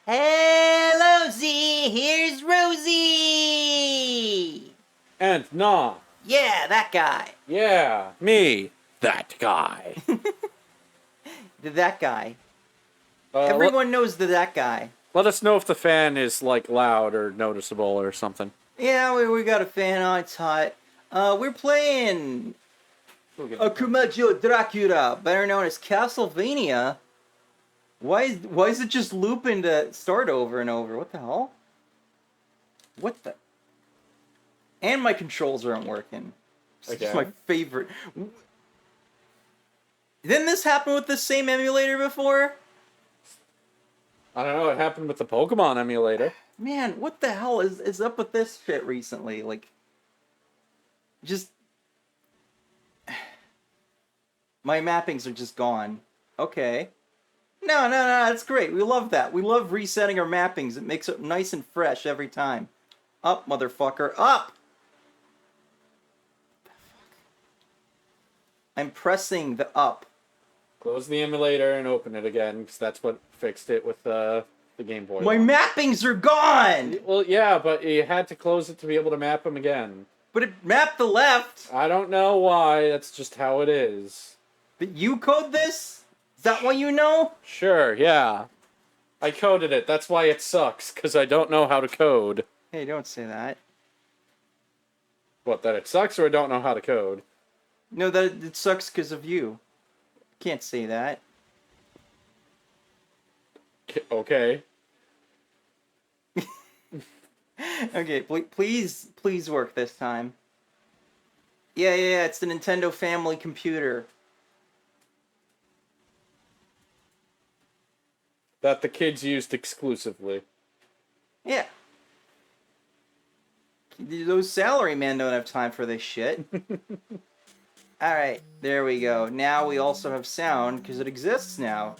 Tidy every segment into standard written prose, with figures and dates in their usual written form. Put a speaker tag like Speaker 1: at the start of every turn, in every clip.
Speaker 1: Hello, Z. Here's Rosie.
Speaker 2: And nah.
Speaker 1: Yeah, that guy.
Speaker 2: Yeah, me. That guy.
Speaker 1: That guy. Everyone knows that guy.
Speaker 2: Let us know if the fan is, like, loud or noticeable or something.
Speaker 1: Yeah, we got a fan on. It's hot. We're playing Akumajo Dracula, better known as Castlevania. Why is it just looping to start over and over? What the hell? What the? And my controls aren't working. It's just my favorite. Didn't this happen with the same emulator before?
Speaker 2: I don't know, it happened with the Pokemon emulator.
Speaker 1: Man, what the hell is up with this shit recently? Like, just... My mappings are just gone. Okay. No, that's great. We love that. We love resetting our mappings. It makes it nice and fresh every time. Up, motherfucker, up! I'm pressing the up.
Speaker 2: Close the emulator and open it again, because that's what fixed it with the Game Boy.
Speaker 1: My mappings are gone!
Speaker 2: Well, yeah, but you had to close it to be able to map them again.
Speaker 1: But it mapped the left!
Speaker 2: I don't know why, that's just how it is.
Speaker 1: But you code this? Is that what you know?
Speaker 2: Sure, yeah. I coded it, that's why it sucks, because I don't know how to code.
Speaker 1: Hey, don't say that.
Speaker 2: What, that it sucks or I don't know how to code?
Speaker 1: No, that it sucks because of you. Can't say that.
Speaker 2: Okay.
Speaker 1: Okay, please work this time. Yeah, it's the Nintendo family computer.
Speaker 2: That the kids used exclusively.
Speaker 1: Yeah. Those salarymen don't have time for this shit. Alright, there we go. Now we also have sound, because it exists now.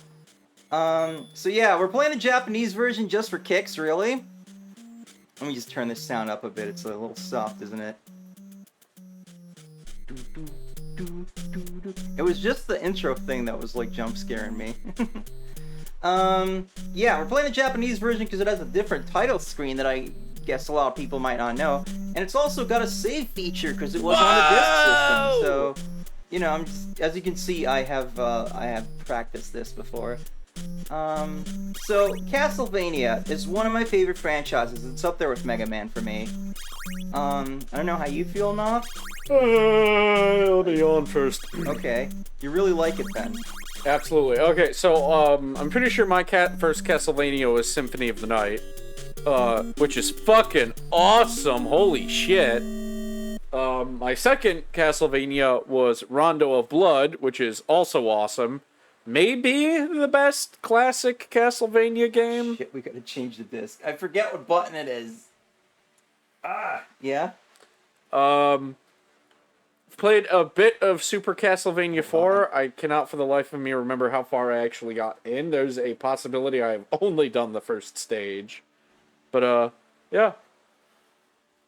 Speaker 1: So yeah, we're playing the Japanese version just for kicks, really. Let me just turn this sound up a bit. It's a little soft, isn't it? It was just the intro thing that was, like, jump scaring me. Yeah, we're playing the Japanese version because it has a different title screen that I guess a lot of people might not know. And it's also got a save feature because it wasn't on the disc system. So, you know, as you can see, I have practiced this before. So Castlevania is one of my favorite franchises. It's up there with Mega Man for me. I don't know how you feel, Noth.
Speaker 2: I'll be on first.
Speaker 1: Okay, you really like it then.
Speaker 2: Absolutely. Okay, so I'm pretty sure my first Castlevania was Symphony of the Night. Which is fucking awesome. Holy shit. My second Castlevania was Rondo of Blood, which is also awesome. Maybe the best classic Castlevania game.
Speaker 1: Shit, we gotta change the disc. I forget what button it is. Yeah?
Speaker 2: Played a bit of Super Castlevania 4. I cannot for the life of me remember how far I actually got in. There's a possibility I have only done the first stage. But, yeah.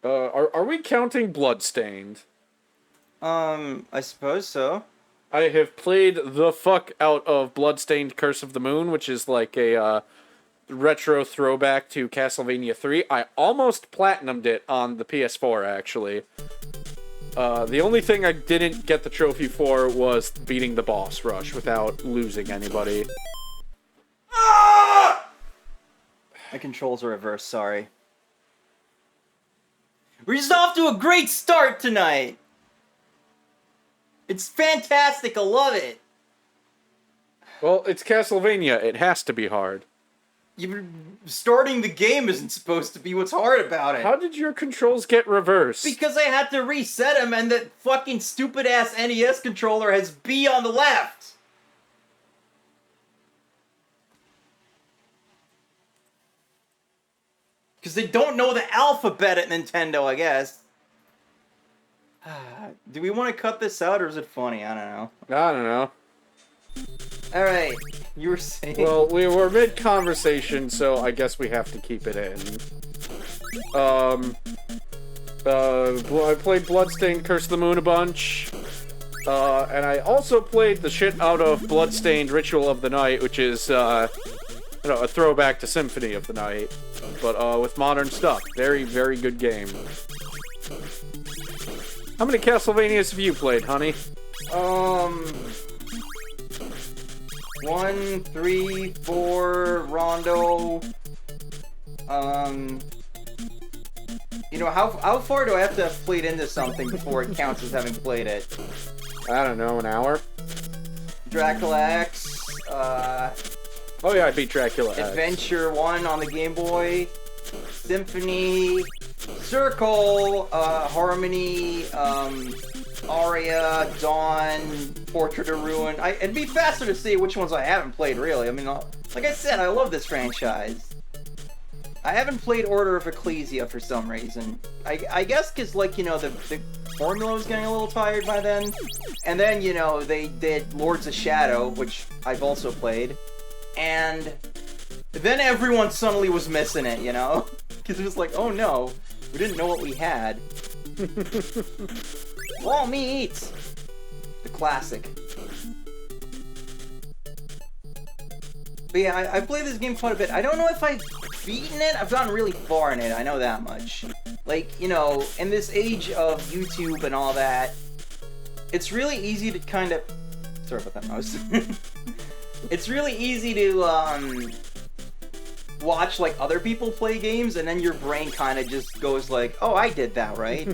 Speaker 2: Are we counting Bloodstained?
Speaker 1: I suppose so.
Speaker 2: I have played the fuck out of Bloodstained Curse of the Moon, which is like a, retro throwback to Castlevania 3. I almost platinumed it on the PS4, actually. The only thing I didn't get the trophy for was beating the boss rush without losing anybody.
Speaker 1: My controls are reversed, sorry. We're just off to a great start tonight! It's fantastic, I love it!
Speaker 2: Well, it's Castlevania, it has to be hard.
Speaker 1: Starting the game isn't supposed to be what's hard about it.
Speaker 2: How did your controls get reversed?
Speaker 1: Because I had to reset them and the fucking stupid-ass NES controller has B on the left! Because they don't know the alphabet at Nintendo, I guess. Do we want to cut this out, or is it funny? I don't know.
Speaker 2: I don't know.
Speaker 1: Alright, you were saying...
Speaker 2: Well, we were mid-conversation, so I guess we have to keep it in. I played Bloodstained Curse of the Moon a bunch. And I also played the shit out of Bloodstained Ritual of the Night, which is, a throwback to Symphony of the Night, but with modern stuff. Very, very good game. How many Castlevanias have you played, honey?
Speaker 1: 1, 3, 4, Rondo. You know, how far do I have to have played into something before it counts as having played it?
Speaker 2: I don't know, an hour?
Speaker 1: Dracula X,
Speaker 2: Oh yeah, I beat Dracula X.
Speaker 1: Adventure 1 on the Game Boy, Symphony, Circle, Harmony, Aria, Dawn, Portrait of Ruin. It'd be faster to see which ones I haven't played, really. I mean, like I said, I love this franchise. I haven't played Order of Ecclesia for some reason. I guess because, like, you know, the formula was getting a little tired by then. And then, you know, they did Lords of Shadow, which I've also played. And then everyone suddenly was missing it, you know? Because it was like, oh no, we didn't know what we had. All meat! The classic. But yeah, I played this game quite a bit. I don't know if I've beaten it. I've gotten really far in it, I know that much. Like, you know, in this age of YouTube and all that, it's really easy to kind of... Sorry about that mouse. It's really easy to, watch, like, other people play games, and then your brain kind of just goes like, oh, I did that, right?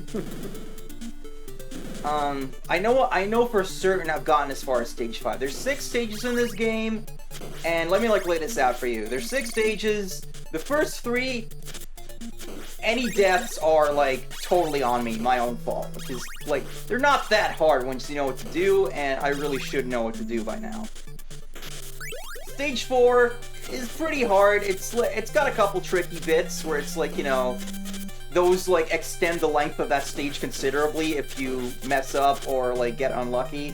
Speaker 1: I know for certain I've gotten as far as stage 5. There's 6 stages in this game, and let me, like, lay this out for you. There's 6 stages. The first 3, any deaths are, like, totally on me, my own fault. Because, like, they're not that hard once you know what to do, and I really should know what to do by now. Stage 4 is pretty hard. It's got a couple tricky bits where it's like, you know, those like extend the length of that stage considerably if you mess up or like get unlucky.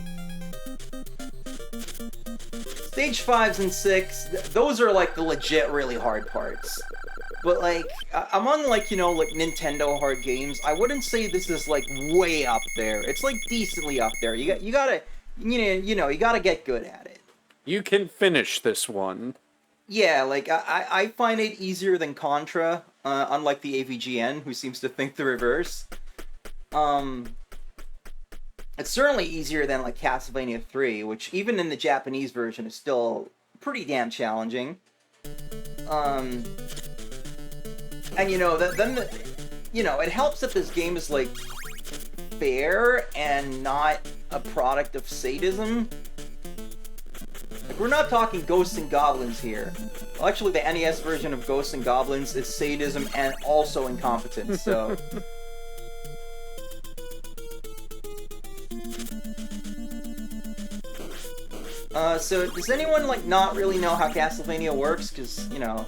Speaker 1: Stage 5s and 6, those are like the legit really hard parts. But like among like, you know, like Nintendo hard games, I wouldn't say this is like way up there. It's like decently up there. You gotta get good at it.
Speaker 2: You can finish this one.
Speaker 1: Yeah, like, I find it easier than Contra, unlike the AVGN, who seems to think the reverse. It's certainly easier than, like, Castlevania 3, which, even in the Japanese version, is still pretty damn challenging. And, you know, it helps that this game is, like, fair and not a product of sadism. Like, we're not talking Ghosts and Goblins here. Well, actually, the NES version of Ghosts and Goblins is sadism and also incompetence, so... So does anyone, like, not really know how Castlevania works? Because, you know...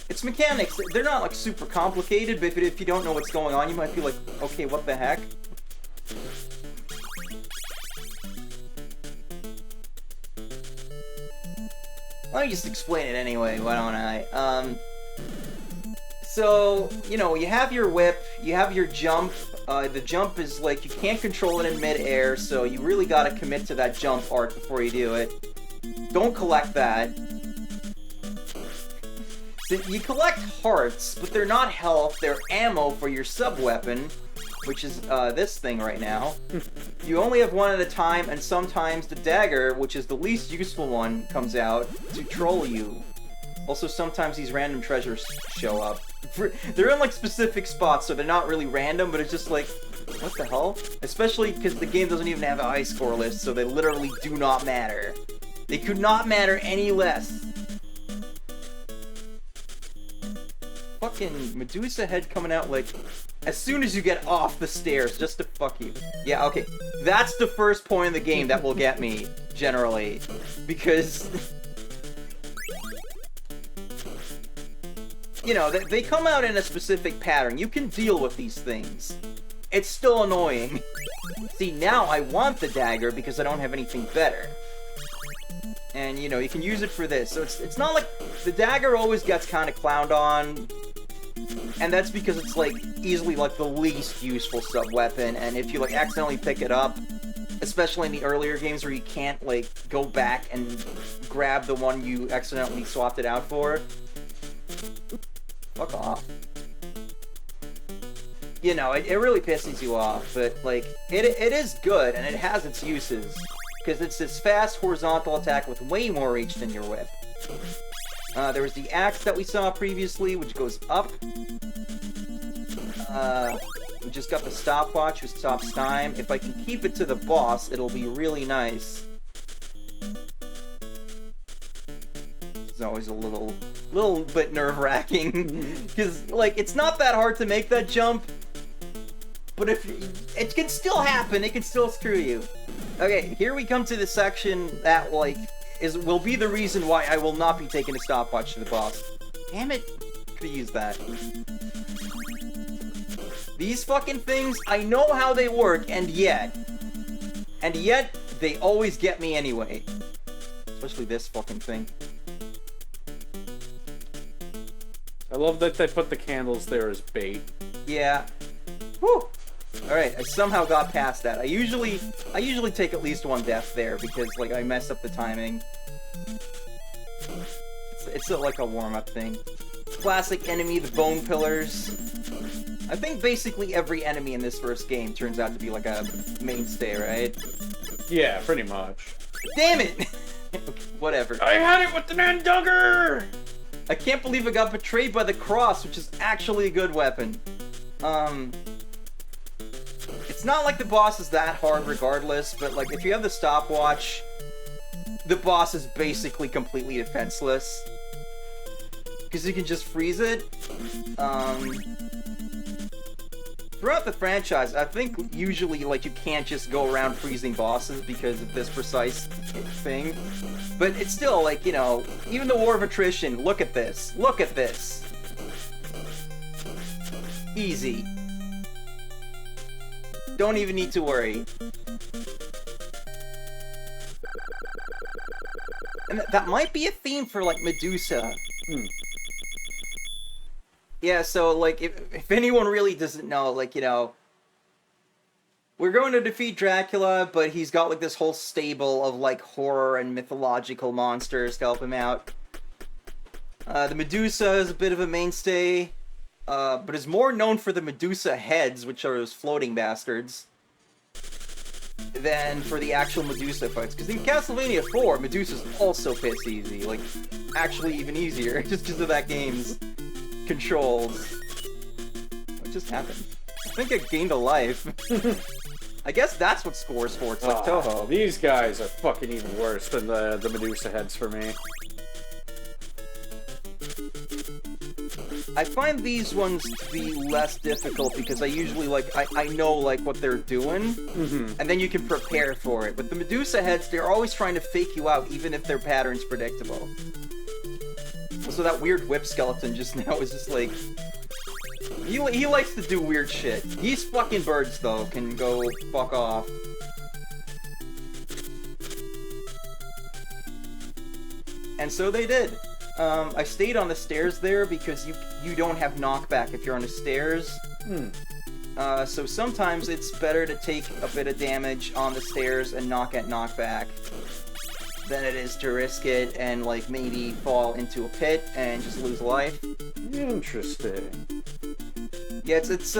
Speaker 1: Its mechanics, they're not, like, super complicated, but if you don't know what's going on, you might be like, okay, what the heck? Let me just explain it anyway, why don't I? So, you know, you have your whip, you have your jump. The jump is like, you can't control it in mid-air, so you really gotta commit to that jump arc before you do it. Don't collect that. So you collect hearts, but they're not health, they're ammo for your sub-weapon, which is this thing right now. You only have one at a time, and sometimes the dagger, which is the least useful one, comes out to troll you. Also, sometimes these random treasures show up. They're in, like, specific spots, so they're not really random, but it's just like, what the hell? Especially because the game doesn't even have an high score list, so they literally do not matter. They could not matter any less. Fucking Medusa head coming out, like, as soon as you get off the stairs, just to fuck you. Yeah, okay. That's the first point in the game that will get me, generally. Because... you know, they come out in a specific pattern. You can deal with these things. It's still annoying. See, now I want the dagger because I don't have anything better. And, you know, you can use it for this. So it's not like... the dagger always gets kind of clowned on. And that's because it's, like, easily, like, the least useful sub-weapon. And if you, like, accidentally pick it up, especially in the earlier games where you can't, like, go back and grab the one you accidentally swapped it out for. Fuck off. You know, it really pisses you off, but, like, it is good, and it has its uses. Because it's this fast horizontal attack with way more reach than your whip. There was the axe that we saw previously, which goes up. We just got the stopwatch, which stops time. If I can keep it to the boss, it'll be really nice. It's always a little bit nerve-wracking. Because, like, it's not that hard to make that jump. But if it can still happen, it can still screw you. Okay, here we come to the section that, like, will be the reason why I will not be taking a stopwatch to the boss. Damn it. Could've used that. These fucking things, I know how they work, and yet, they always get me anyway. Especially this fucking thing.
Speaker 2: I love that they put the candles there as bait.
Speaker 1: Yeah. Whew. Alright, I somehow got past that. I usually take at least one death there because, like, I messed up the timing. It's like a warm-up thing. Classic enemy, the bone pillars. I think basically every enemy in this first game turns out to be like a mainstay, right?
Speaker 2: Yeah, pretty much.
Speaker 1: Damn it! Okay, whatever.
Speaker 2: I had it with the Nandugger!
Speaker 1: I can't believe I got betrayed by the cross, which is actually a good weapon. It's not like the boss is that hard regardless, but like if you have the stopwatch, the boss is basically completely defenseless. Because you can just freeze it. Throughout the franchise, I think usually like you can't just go around freezing bosses because of this precise thing. But it's still like, you know, even the War of Attrition, look at this. Look at this. Easy. Don't even need to worry. And that might be a theme for, like, Medusa. Yeah, so, like, if anyone really doesn't know, like, you know, we're going to defeat Dracula, but he's got, like, this whole stable of, like, horror and mythological monsters to help him out. The Medusa is a bit of a mainstay. But is more known for the Medusa heads, which are those floating bastards, than for the actual Medusa fights. Because in Castlevania 4, Medusa's also piss easy. Like, actually even easier, just because of that game's controls. What just happened? I think I gained a life. I guess that's what scores for. It's like Toho.
Speaker 2: These guys are fucking even worse than the Medusa heads for me.
Speaker 1: I find these ones to be less difficult because I usually, like, I know, like, what they're doing, and then you can prepare for it. But the Medusa heads, they're always trying to fake you out, even if their pattern's predictable. Also, that weird whip skeleton just now is just, like... He likes to do weird shit. These fucking birds, though, can go fuck off. And so they did. I stayed on the stairs there because you don't have knockback if you're on the stairs. So sometimes it's better to take a bit of damage on the stairs and not get knockback than it is to risk it and, like, maybe fall into a pit and just lose life.
Speaker 2: Interesting.
Speaker 1: Yeah, it's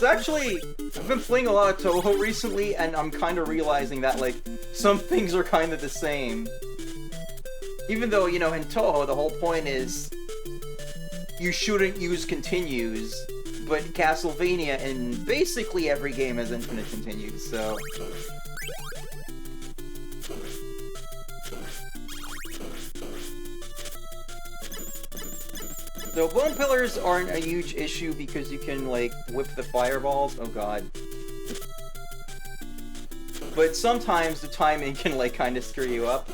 Speaker 1: actually... I've been playing a lot of Toho recently, and I'm kind of realizing that, like, some things are kind of the same. Even though, you know, in Toho, the whole point is you shouldn't use continues, but Castlevania in basically every game has infinite continues, so... So bone pillars aren't a huge issue because you can, like, whip the fireballs. Oh god. But sometimes the timing can, like, kind of screw you up.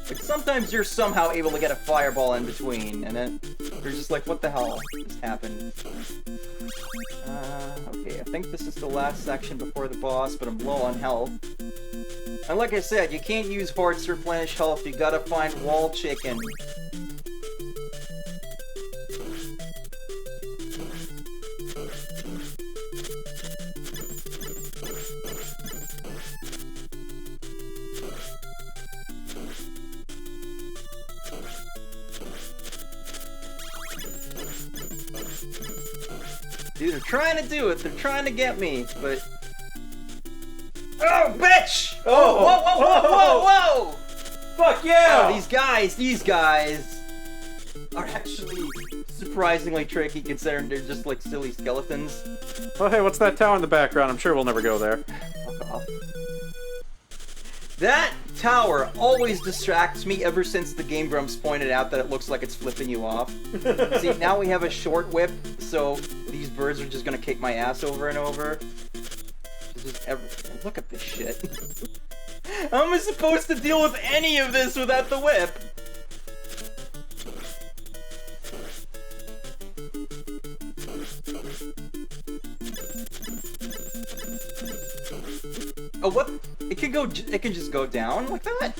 Speaker 1: Like, sometimes you're somehow able to get a fireball in between, and then you're just like, what the hell just happened? Okay, I think this is the last section before the boss, but I'm low on health. And like I said, you can't use hearts to replenish health, you gotta find wall chicken. Dude, they're trying to do it. They're trying to get me, but... Oh, bitch! Oh, whoa, whoa, whoa, whoa, whoa!
Speaker 2: Fuck yeah!
Speaker 1: Oh, these guys are actually surprisingly tricky considering they're just like silly skeletons.
Speaker 2: Oh, hey, what's that tower in the background? I'm sure we'll never go there.
Speaker 1: Fuck off. That tower always distracts me ever since the Game Grumps pointed out that it looks like it's flipping you off. See, now we have a short whip, so these birds are just gonna kick my ass over and over. Look at this shit. How am I supposed to deal with any of this without the whip? Oh, what? It can just go down like that?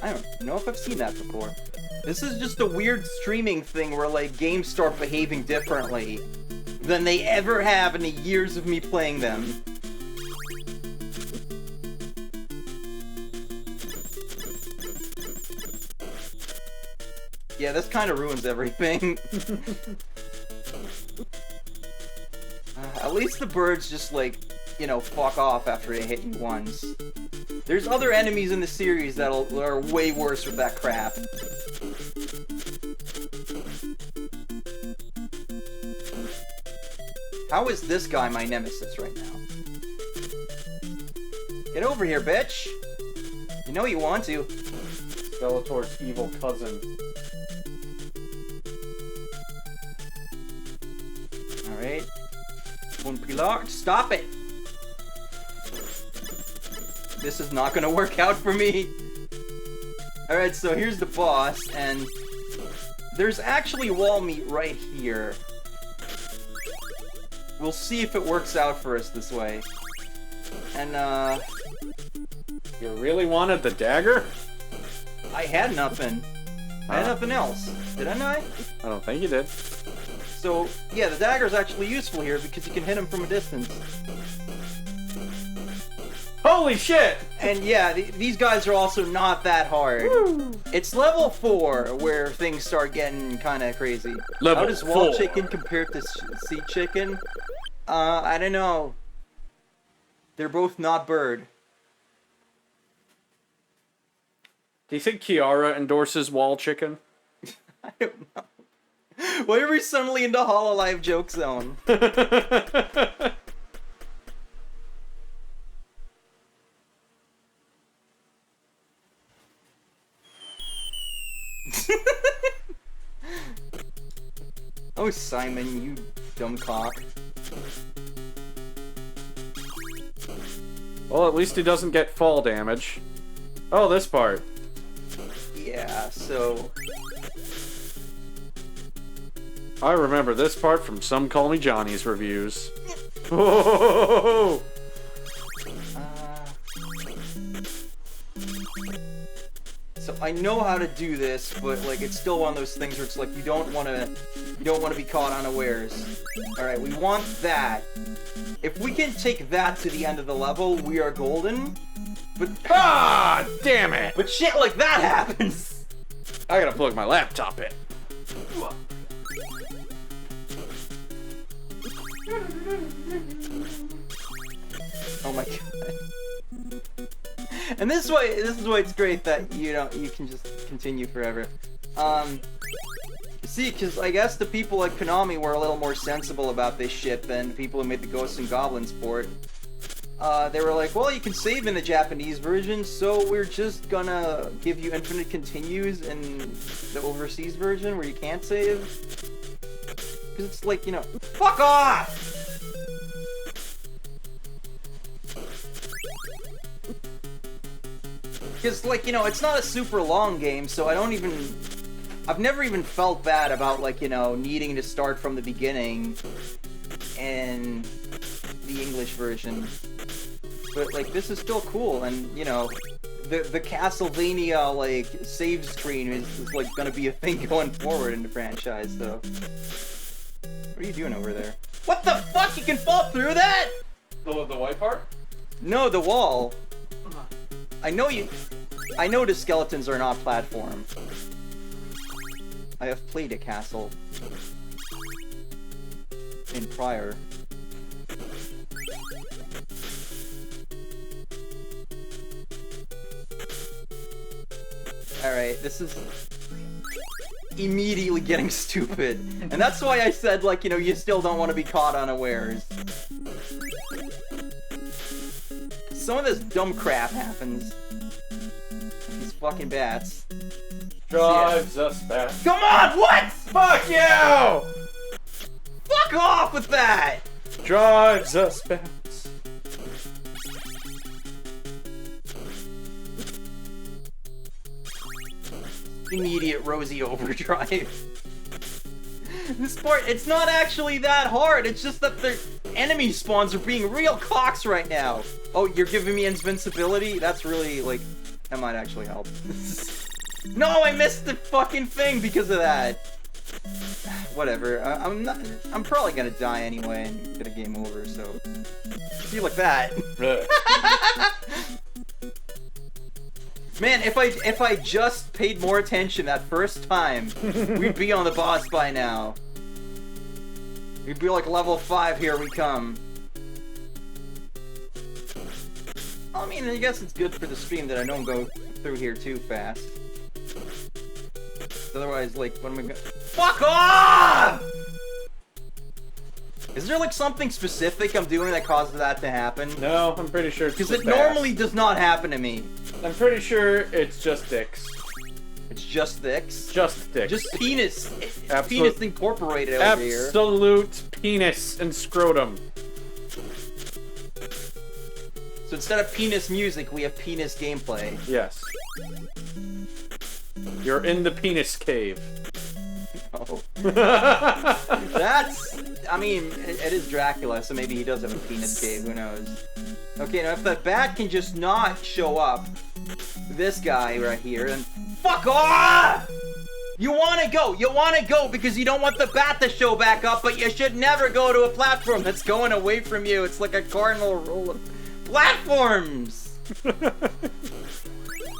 Speaker 1: I don't know if I've seen that before. This is just a weird streaming thing where, like, games start behaving differently than they ever have in the years of me playing them. Yeah, this kind of ruins everything. At least the birds just, like, you know, fuck off after they hit you once. There's other enemies in the series that are way worse with that crap. How is this guy my nemesis right now? Get over here, bitch! You know you want to.
Speaker 2: Skeletor's evil cousin.
Speaker 1: Alright. One pilar. Stop it! This is not gonna work out for me. Alright, so here's the boss, and there's actually wall meat right here. We'll see if it works out for us this way. And,
Speaker 2: You really wanted the dagger?
Speaker 1: I had nothing. I had nothing else. Didn't I?
Speaker 2: I don't think you did.
Speaker 1: So, yeah, the dagger's actually useful here because you can hit him from a distance.
Speaker 2: Holy shit!
Speaker 1: And yeah, these guys are also not that hard. Woo. It's level 4 where things start getting kind of crazy.
Speaker 2: Level
Speaker 1: How does wall
Speaker 2: 4.
Speaker 1: chicken compare to sea chicken? I don't know. They're both not bird.
Speaker 2: Do you think Kiara endorses wall chicken?
Speaker 1: I don't know. Why are we suddenly into Hololive joke zone? Oh, Simon, you dumb cock.
Speaker 2: Well, at least he doesn't get fall damage. Oh, this part.
Speaker 1: Yeah, so...
Speaker 2: I remember this part from Some Call Me Johnny's reviews. Whoa!
Speaker 1: So I know how to do this, but like it's still one of those things where it's like you don't want to be caught unawares. All right, we want that. If we can take that to the end of the level, we are golden. But
Speaker 2: Damn it!
Speaker 1: But shit like that happens.
Speaker 2: I gotta plug my laptop in.
Speaker 1: Oh my god. And this is why it's great that you can just continue forever. See, because I guess the people at Konami were a little more sensible about this shit than the people who made the Ghosts and Goblins port. They were like, well, you can save in the Japanese version, so we're just gonna give you infinite continues in the overseas version where you can't save. Because it's like, you know, fuck off! Because, like, you know, it's not a super long game, so I've never even felt bad about, like, you know, needing to start from the beginning in the English version. But, like, this is still cool, and, you know, the Castlevania, like, save screen is like, gonna be a thing going forward in the franchise, so... What are you doing over there? What the fuck? You can fall through that?!
Speaker 2: The white part?
Speaker 1: No, the wall. I know the skeletons are not platform. I have played a castle. in prior. Alright, this is immediately getting stupid. And that's why I said, like, you know, you still don't want to be caught unawares. Some of this dumb crap happens. These fucking bats.
Speaker 2: Drives us back.
Speaker 1: Come on, what?
Speaker 2: Fuck you!
Speaker 1: Fuck off with that!
Speaker 2: Drives us back.
Speaker 1: Immediate Rosie overdrive. This part, it's not actually that hard. It's just that the enemy spawns are being real cocks right now. Oh, you're giving me invincibility? That's really, like, that might actually help. No, I missed the fucking thing because of that. Whatever. I'm probably gonna die anyway and get a game over, so. See, like that. Man, if I just paid more attention that first time, we'd be on the boss by now. We'd be like level 5, here we come. I mean, I guess it's good for the stream that I don't go through here too fast. Otherwise, like, what am I gonna... Fuck off! Is there, like, something specific I'm doing that causes that to happen?
Speaker 2: No, I'm pretty sure it's
Speaker 1: because
Speaker 2: just
Speaker 1: it normally does not happen to me.
Speaker 2: I'm pretty sure it's just dicks.
Speaker 1: It's just dicks?
Speaker 2: Just dicks.
Speaker 1: Just penis.
Speaker 2: Absolute,
Speaker 1: penis incorporated over here.
Speaker 2: Absolute penis and scrotum.
Speaker 1: So instead of penis music, we have penis gameplay.
Speaker 2: Yes. You're in the penis cave.
Speaker 1: Oh. That's... I mean, it is Dracula, so maybe he does have a penis cave, who knows. Okay, now if the bat can just not show up, this guy right here, then fuck off! You wanna go because you don't want the bat to show back up, but you should never go to a platform that's going away from you. It's like a cardinal rule of platforms!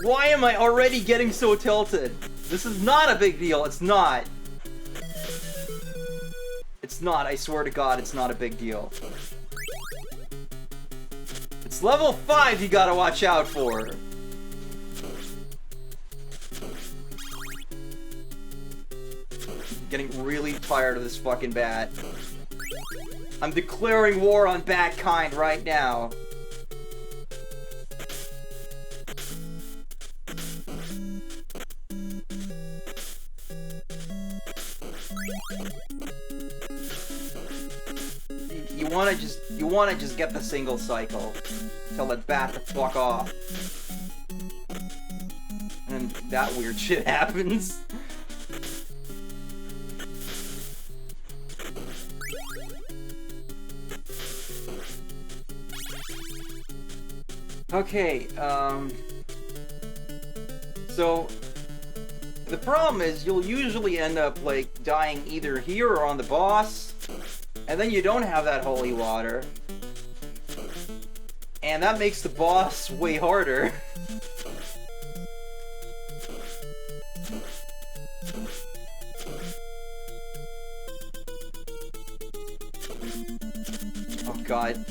Speaker 1: Why am I already getting so tilted? This is not a big deal, it's not. It's not, I swear to God, it's not a big deal. It's level 5 you gotta watch out for. Getting really tired of this fucking bat. I'm declaring war on bat kind right now. You wanna just get the single cycle. Tell that bat to fuck off. And that weird shit happens. Okay, so the problem is you'll usually end up like dying either here or on the boss, and then you don't have that holy water, and that makes the boss way harder. Oh god.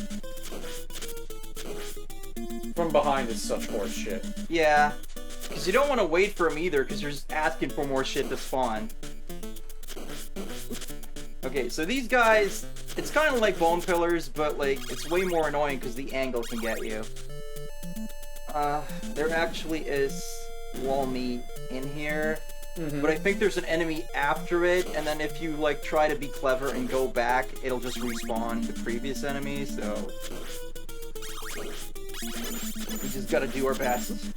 Speaker 2: From behind is such horse shit.
Speaker 1: Yeah, because you don't want to wait for him either, because you're just asking for more shit to spawn. Okay, so these guys, it's kind of like bone pillars, but like it's way more annoying because the angle can get you. There actually is wall meat in here, but I think there's an enemy after it, and then if you like try to be clever and go back, it'll just respawn the previous enemy, so... we just gotta do our best.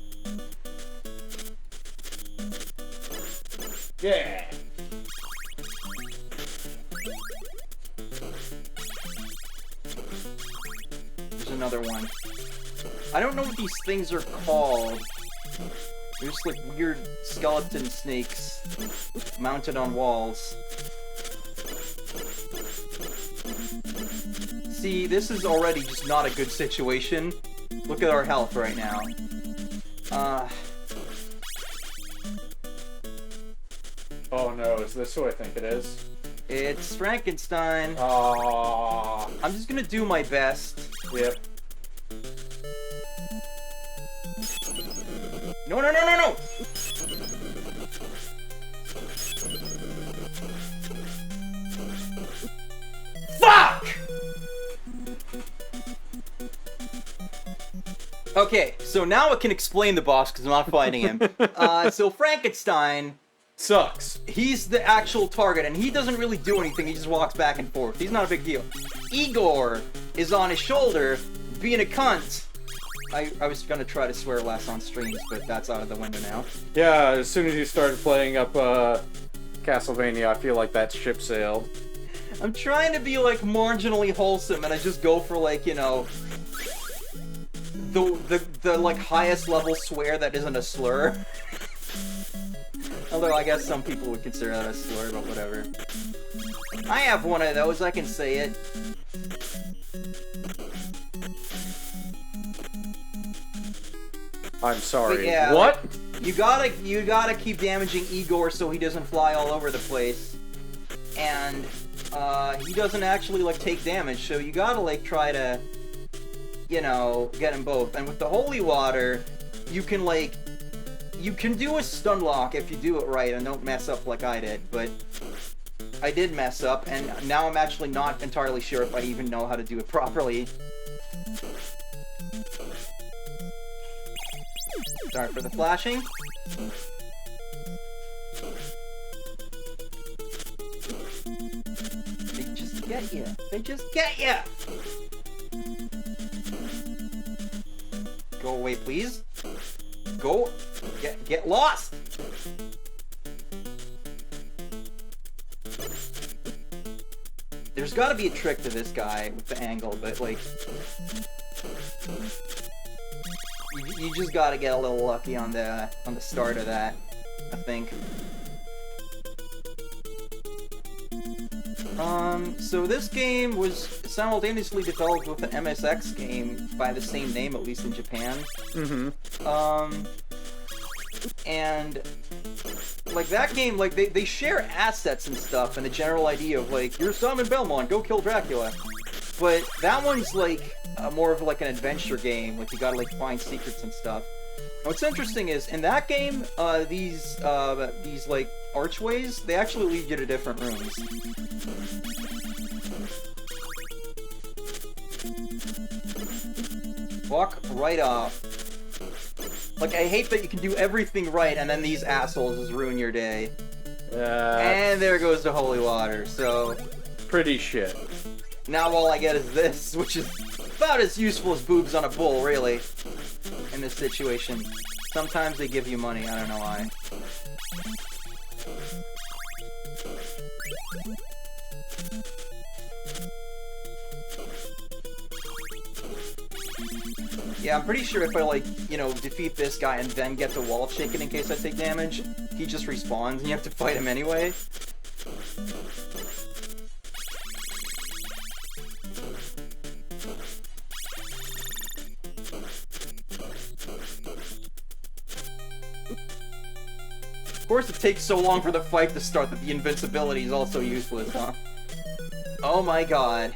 Speaker 2: Yeah.
Speaker 1: There's another one. I don't know what these things are called. They're just like weird skeleton snakes mounted on walls. See, this is already just not a good situation. Look at our health right now.
Speaker 2: Oh no, is this who I think it is?
Speaker 1: It's Frankenstein.
Speaker 2: Aww.
Speaker 1: I'm just gonna do my best.
Speaker 2: Yep.
Speaker 1: No, no, no, no, no! Fuck! Okay, so now I can explain the boss because I'm not fighting him. So Frankenstein
Speaker 2: Sucks.
Speaker 1: he's the actual target, and he doesn't really do anything. He just walks back and forth. He's not a big deal. Igor is on his shoulder, being a cunt. I was gonna try to swear less on streams, but that's out of the window now.
Speaker 2: Yeah, as soon as you started playing up Castlevania, I feel like that ship sailed.
Speaker 1: I'm trying to be, like, marginally wholesome, and I just go for, like, you know, the like, highest level swear that isn't a slur. Although, I guess some people would consider that a slur, but whatever. I have one of those, I can say it.
Speaker 2: I'm sorry.
Speaker 1: But yeah,
Speaker 2: what?
Speaker 1: Like, you gotta keep damaging Igor so he doesn't fly all over the place. And, he doesn't actually, like, take damage, so you gotta, like, try to, you know, get them both. And with the holy water, you can, like, you can do a stun lock if you do it right and don't mess up like I did, but I did mess up, and now I'm actually not entirely sure if I even know how to do it properly. Sorry for the flashing. They just get ya. They just get ya! Go away, please. Go. Get lost! There's gotta be a trick to this guy with the angle, but, like... You just gotta get a little lucky on the start of that, I think. So this game was simultaneously developed with an MSX game by the same name, at least in Japan.
Speaker 2: Mm-hmm.
Speaker 1: And like that game, like they share assets and stuff and the general idea of like, you're Simon Belmont, go kill Dracula. But that one's like more of like an adventure game, like you gotta like find secrets and stuff. And what's interesting is in that game, these like archways, they actually lead you to different rooms. Walk right off. Like, I hate that you can do everything right and then these assholes just ruin your day. And there goes the holy water, so...
Speaker 2: Pretty shit.
Speaker 1: Now all I get is this, which is about as useful as boobs on a bull, really, in this situation. Sometimes they give you money, I don't know why. Yeah, I'm pretty sure if I, like, you know, defeat this guy and then get the wall shaken in case I take damage, he just respawns and you have to fight him anyway. Of course it takes so long for the fight to start that the invincibility is also useless, huh? Oh my god.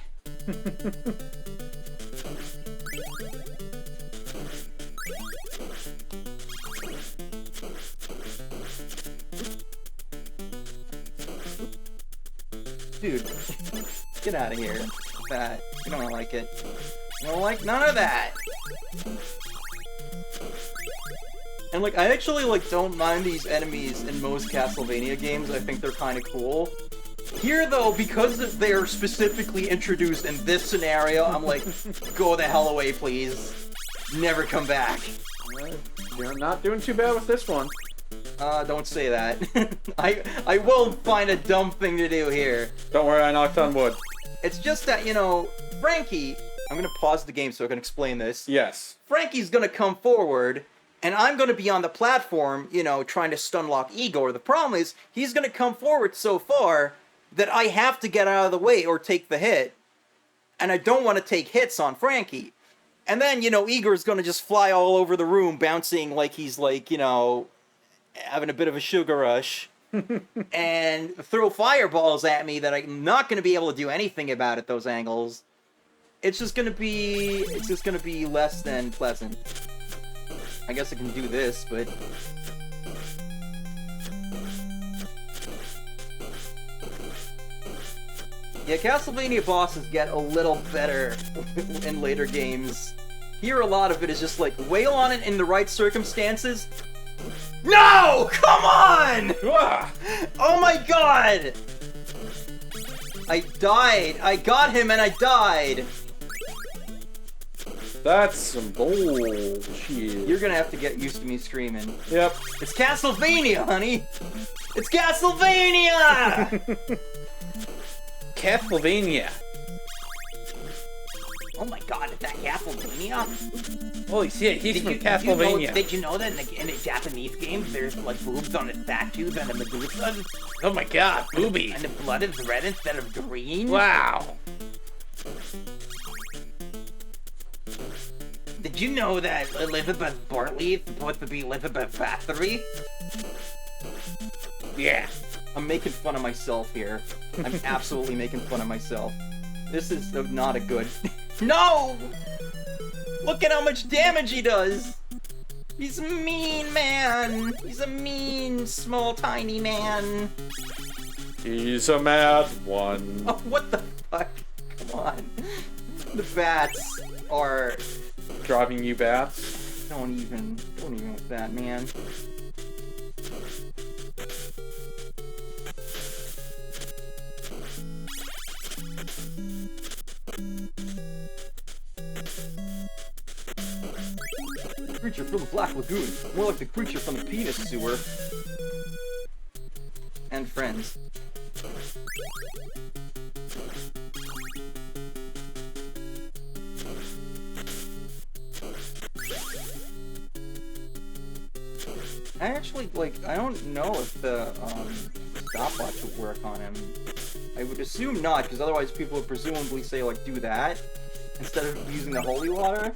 Speaker 1: Dude, get out of here. That. You don't like it. You don't like none of that! And, like, I actually, like, don't mind these enemies in most Castlevania games. I think they're kind of cool. Here, though, because they're specifically introduced in this scenario, I'm like, go the hell away, please. Never come back.
Speaker 2: You're not doing too bad with this one.
Speaker 1: Don't say that. I will find a dumb thing to do here.
Speaker 2: Don't worry, I knocked on wood.
Speaker 1: It's just that, you know, Frankie... I'm gonna pause the game so I can explain this.
Speaker 2: Yes.
Speaker 1: Frankie's gonna come forward, and I'm gonna be on the platform, you know, trying to stunlock Igor. The problem is, he's gonna come forward so far that I have to get out of the way or take the hit. And I don't want to take hits on Frankie. And then, you know, Igor's gonna just fly all over the room, bouncing like he's, like, you know, having a bit of a sugar rush. and throw fireballs at me that I'm not going to be able to do anything about at those angles, it's just going to be less than pleasant. I guess I can do this, but yeah, Castlevania bosses get a little better in later games. Here, a lot of it is just like, wail on it in the right circumstances. No! Come on! Oh my god! I died. I got him and I died.
Speaker 2: That's some bullshit.
Speaker 1: You're gonna have to get used to me screaming.
Speaker 2: Yep.
Speaker 1: It's Castlevania, honey! It's Castlevania!
Speaker 2: Castlevania.
Speaker 1: Oh my god, is that Castlevania?
Speaker 2: Holy shit, he's from Castlevania.
Speaker 1: Did you know that in the Japanese games, there's like boobs on the statues and the Medusa?
Speaker 2: Oh my god, boobies.
Speaker 1: And the blood is red instead of green?
Speaker 2: Wow.
Speaker 1: Did you know that Elizabeth Bartley is supposed to be Elizabeth Bathory?
Speaker 2: Yeah.
Speaker 1: I'm making fun of myself here. I'm absolutely making fun of myself. This is not a good... No! Look at how much damage he does! He's a mean man! He's a mean, small, tiny man!
Speaker 2: He's a mad one.
Speaker 1: Oh, what the fuck? Come on. The bats are...
Speaker 2: Driving you bats?
Speaker 1: Don't even with that, man. Creature from the Black Lagoon. More like the creature from the penis sewer. And friends. I actually, I don't know if the stopwatch would work on him. I would assume not, because otherwise people would presumably say, do that, instead of using the holy water.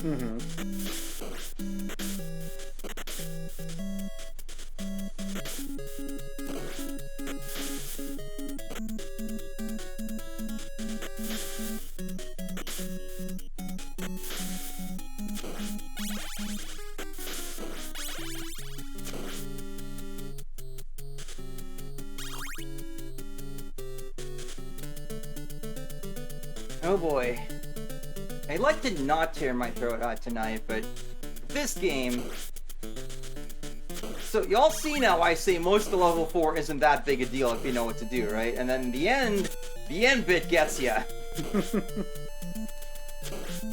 Speaker 1: Oh boy. I'd like to not tear my throat out tonight, but this game... So, y'all see now I say most of level 4 isn't that big a deal if you know what to do, right? And then the end bit gets ya.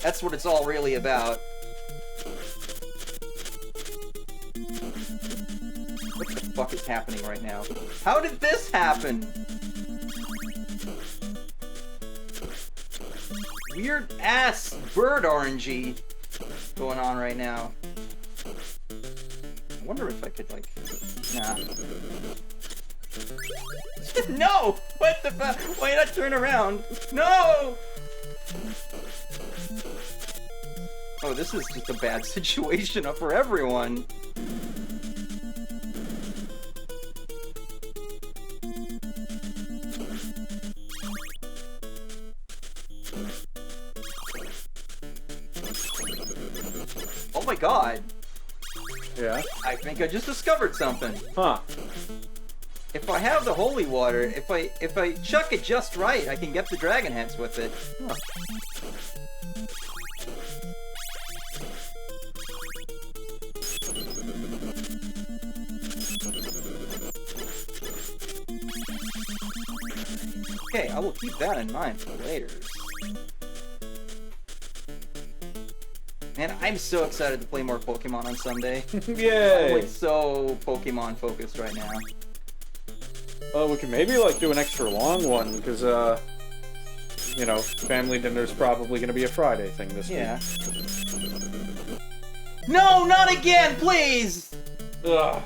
Speaker 1: That's what it's all really about. What the fuck is happening right now? How did this happen? Weird ass bird orangey going on right now. I wonder if I could nah. No! What the fuck? Why not turn around? No! Oh, this is just a bad situation for everyone. Oh my god.
Speaker 2: Yeah?
Speaker 1: I think I just discovered something.
Speaker 2: Huh.
Speaker 1: If I have the holy water, if I chuck it just right, I can get the dragon heads with it. Huh. Okay, I will keep that in mind for later. Man, I'm so excited to play more Pokemon on Sunday.
Speaker 2: Yay!
Speaker 1: I'm so Pokemon focused right now.
Speaker 2: We can maybe do an extra long one, because you know, family dinner's probably gonna be a Friday thing this week.
Speaker 1: No, not again, please!
Speaker 2: Ugh.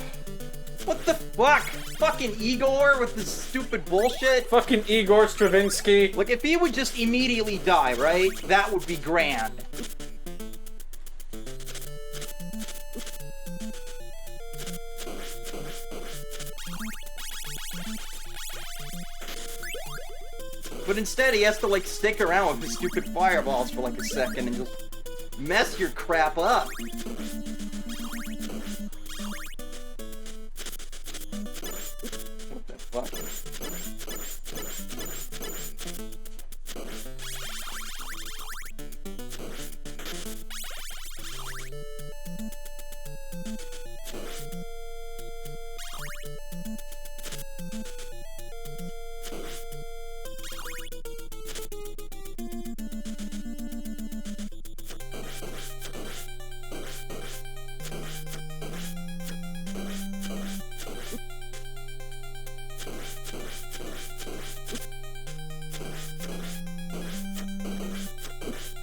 Speaker 1: What the fuck? Fucking Igor with this stupid bullshit?
Speaker 2: Fucking Igor Stravinsky.
Speaker 1: If he would just immediately die, right? That would be grand. But instead, he has to, like, stick around with his stupid fireballs for, like, a second and just mess your crap up. What the fuck?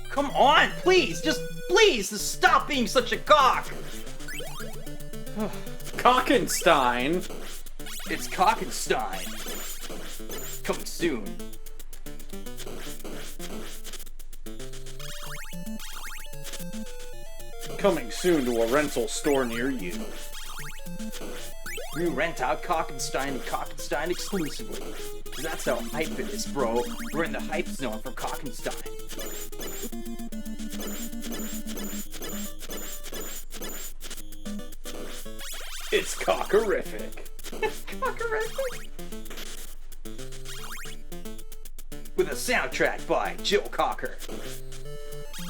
Speaker 1: Come on, please, just please, stop being such a cock.
Speaker 2: Cockenstein.
Speaker 1: It's Cockenstein. Coming soon.
Speaker 2: Coming soon to a rental store near you.
Speaker 1: We rent out Cockenstein and Cockenstein exclusively. That's how hype it is, bro. We're in the hype zone for Cockenstein.
Speaker 2: It's cockerific.
Speaker 1: Cockerific? With a soundtrack by Joe Cocker.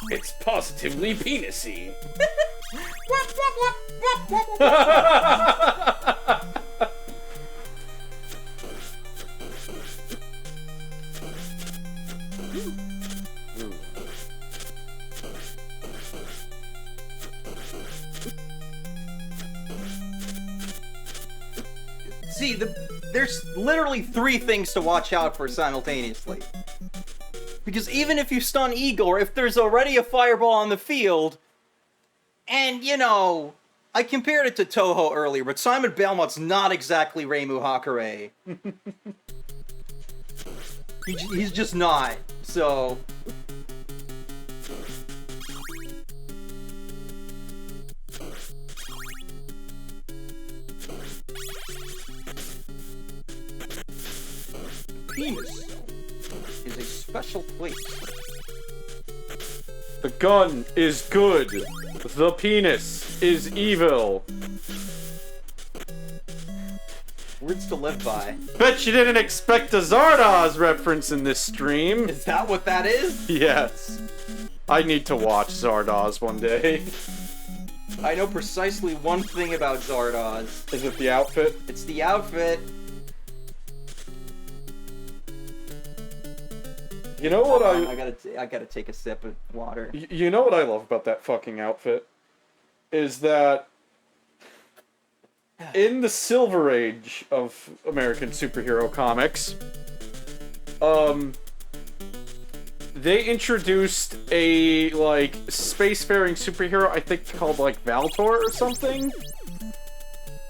Speaker 2: It's positively penisy.
Speaker 1: See, there's literally 3 things to watch out for simultaneously. Because even if you stun Igor, if there's already a fireball on the field, and, you know, I compared it to Toho earlier, but Simon Belmont's not exactly Reimu Hakare. He's just not, so... Penis is a special place.
Speaker 2: The gun is good. The penis is evil.
Speaker 1: Words to live by.
Speaker 2: Bet you didn't expect a Zardoz reference in this stream.
Speaker 1: Is that what that is?
Speaker 2: Yes. I need to watch Zardoz one day.
Speaker 1: I know precisely one thing about Zardoz.
Speaker 2: Is it the outfit?
Speaker 1: It's the outfit.
Speaker 2: You know what
Speaker 1: I gotta take a sip of water.
Speaker 2: You know what I love about that fucking outfit? Is that in the Silver Age of American superhero comics, they introduced a, like, spacefaring superhero, I think called, like, Valtor or something?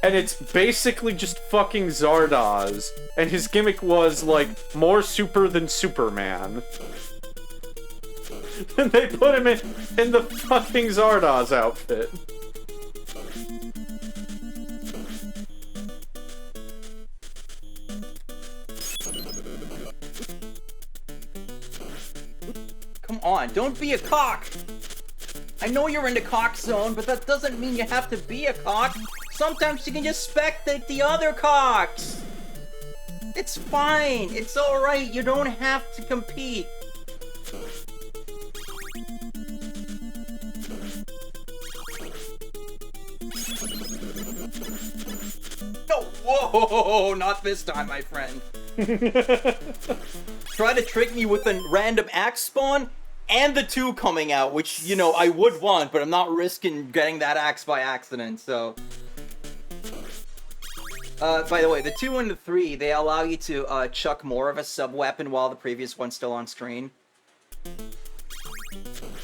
Speaker 2: And it's basically just fucking Zardoz. And his gimmick was, like, more super than Superman. And they put him in the fucking Zardoz outfit.
Speaker 1: Come on, don't be a cock! I know you're in the cock zone, but that doesn't mean you have to be a cock. Sometimes you can just spectate the other cocks. It's fine. It's alright. You don't have to compete. No, whoa, not this time, my friend. Try to trick me with a random axe spawn and the 2 coming out, which, you know, I would want, but I'm not risking getting that axe by accident, so... by the way, the 2 and the 3, they allow you to chuck more of a sub-weapon while the previous one's still on screen.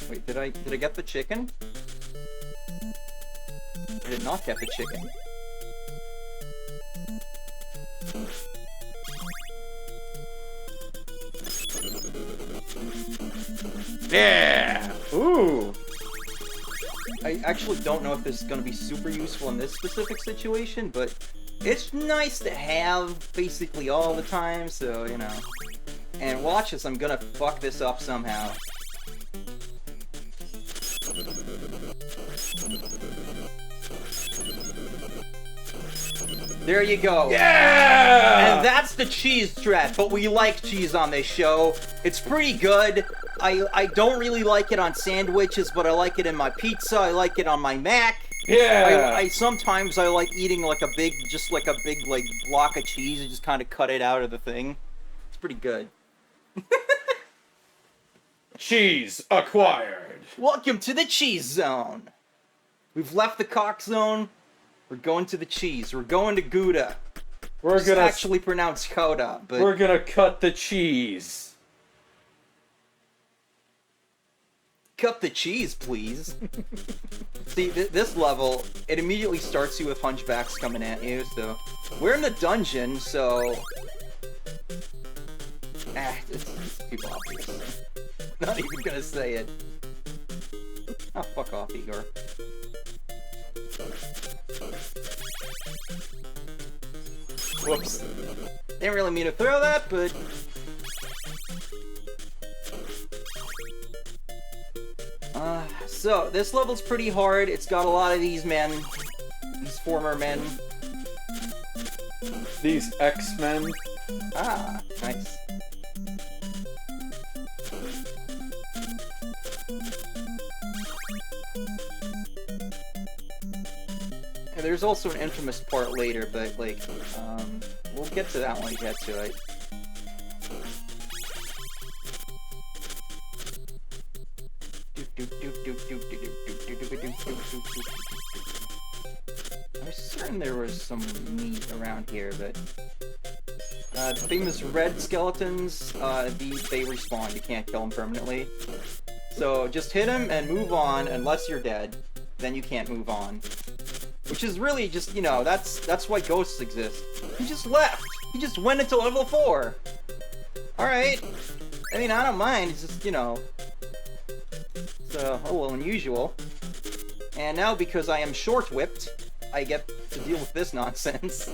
Speaker 1: Wait, did I get the chicken? I did not get the chicken.
Speaker 2: Yeah! Ooh!
Speaker 1: I actually don't know if this is going to be super useful in this specific situation, but it's nice to have basically all the time, so, you know. And watch this, I'm gonna fuck this up somehow. There you go.
Speaker 2: Yeah!
Speaker 1: And that's the cheese threat, but we like cheese on this show. It's pretty good. I don't really like it on sandwiches, but I like it in my pizza. I like it on my Mac.
Speaker 2: Yeah!
Speaker 1: I sometimes I like eating like a big like block of cheese and just kind of cut it out of the thing. It's pretty good.
Speaker 2: Cheese acquired.
Speaker 1: Welcome to the cheese zone. We've left the cock zone. We're going to the cheese. We're going to Gouda.
Speaker 2: We're gonna
Speaker 1: actually pronounce Coda, but
Speaker 2: we're gonna cut the cheese.
Speaker 1: Cut the cheese, please. See, this level, it immediately starts you with hunchbacks coming at you, so... We're in the dungeon, so... it's too obvious. Not even gonna say it. Oh, fuck off, Igor. Whoops. Didn't really mean to throw that, but... So, this level's pretty hard. It's got a lot of these men. These former men.
Speaker 2: These X-Men.
Speaker 1: Ah, nice. And there's also an infamous part later, but, like, we'll get to that when we get to it. I'm certain there was some meat around here, but... the famous red skeletons, they respawn. You can't kill them permanently. So just hit them and move on, unless you're dead. Then you can't move on. Which is really just, you know, that's why ghosts exist. He just left! He just went into level 4! Alright. I mean, I don't mind, it's just, you know... It's a little unusual. And now, because I am short-whipped, I get to deal with this nonsense.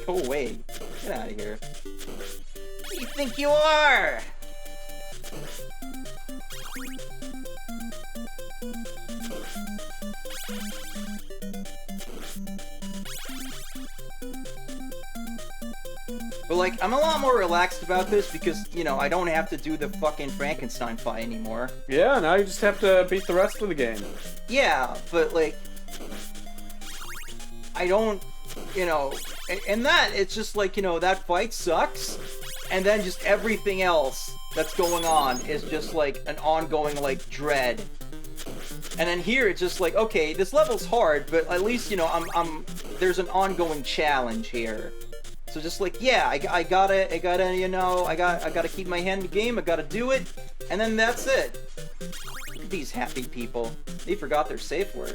Speaker 1: Go away. Get out of here. Who do you think you are? But, like, I'm a lot more relaxed about this because, you know, I don't have to do the fucking Frankenstein fight anymore.
Speaker 2: Yeah, now you just have to beat the rest of the game.
Speaker 1: Yeah, but, like... I don't... You know... And that, it's just like, you know, that fight sucks. And then just everything else that's going on is just, like, an ongoing, like, dread. And then here, it's just like, okay, this level's hard, but at least, you know, there's an ongoing challenge here. So just like, yeah, I gotta, you know, I gotta keep my hand in the game, I gotta do it, and then that's it. Look at these happy people. They forgot their safe word.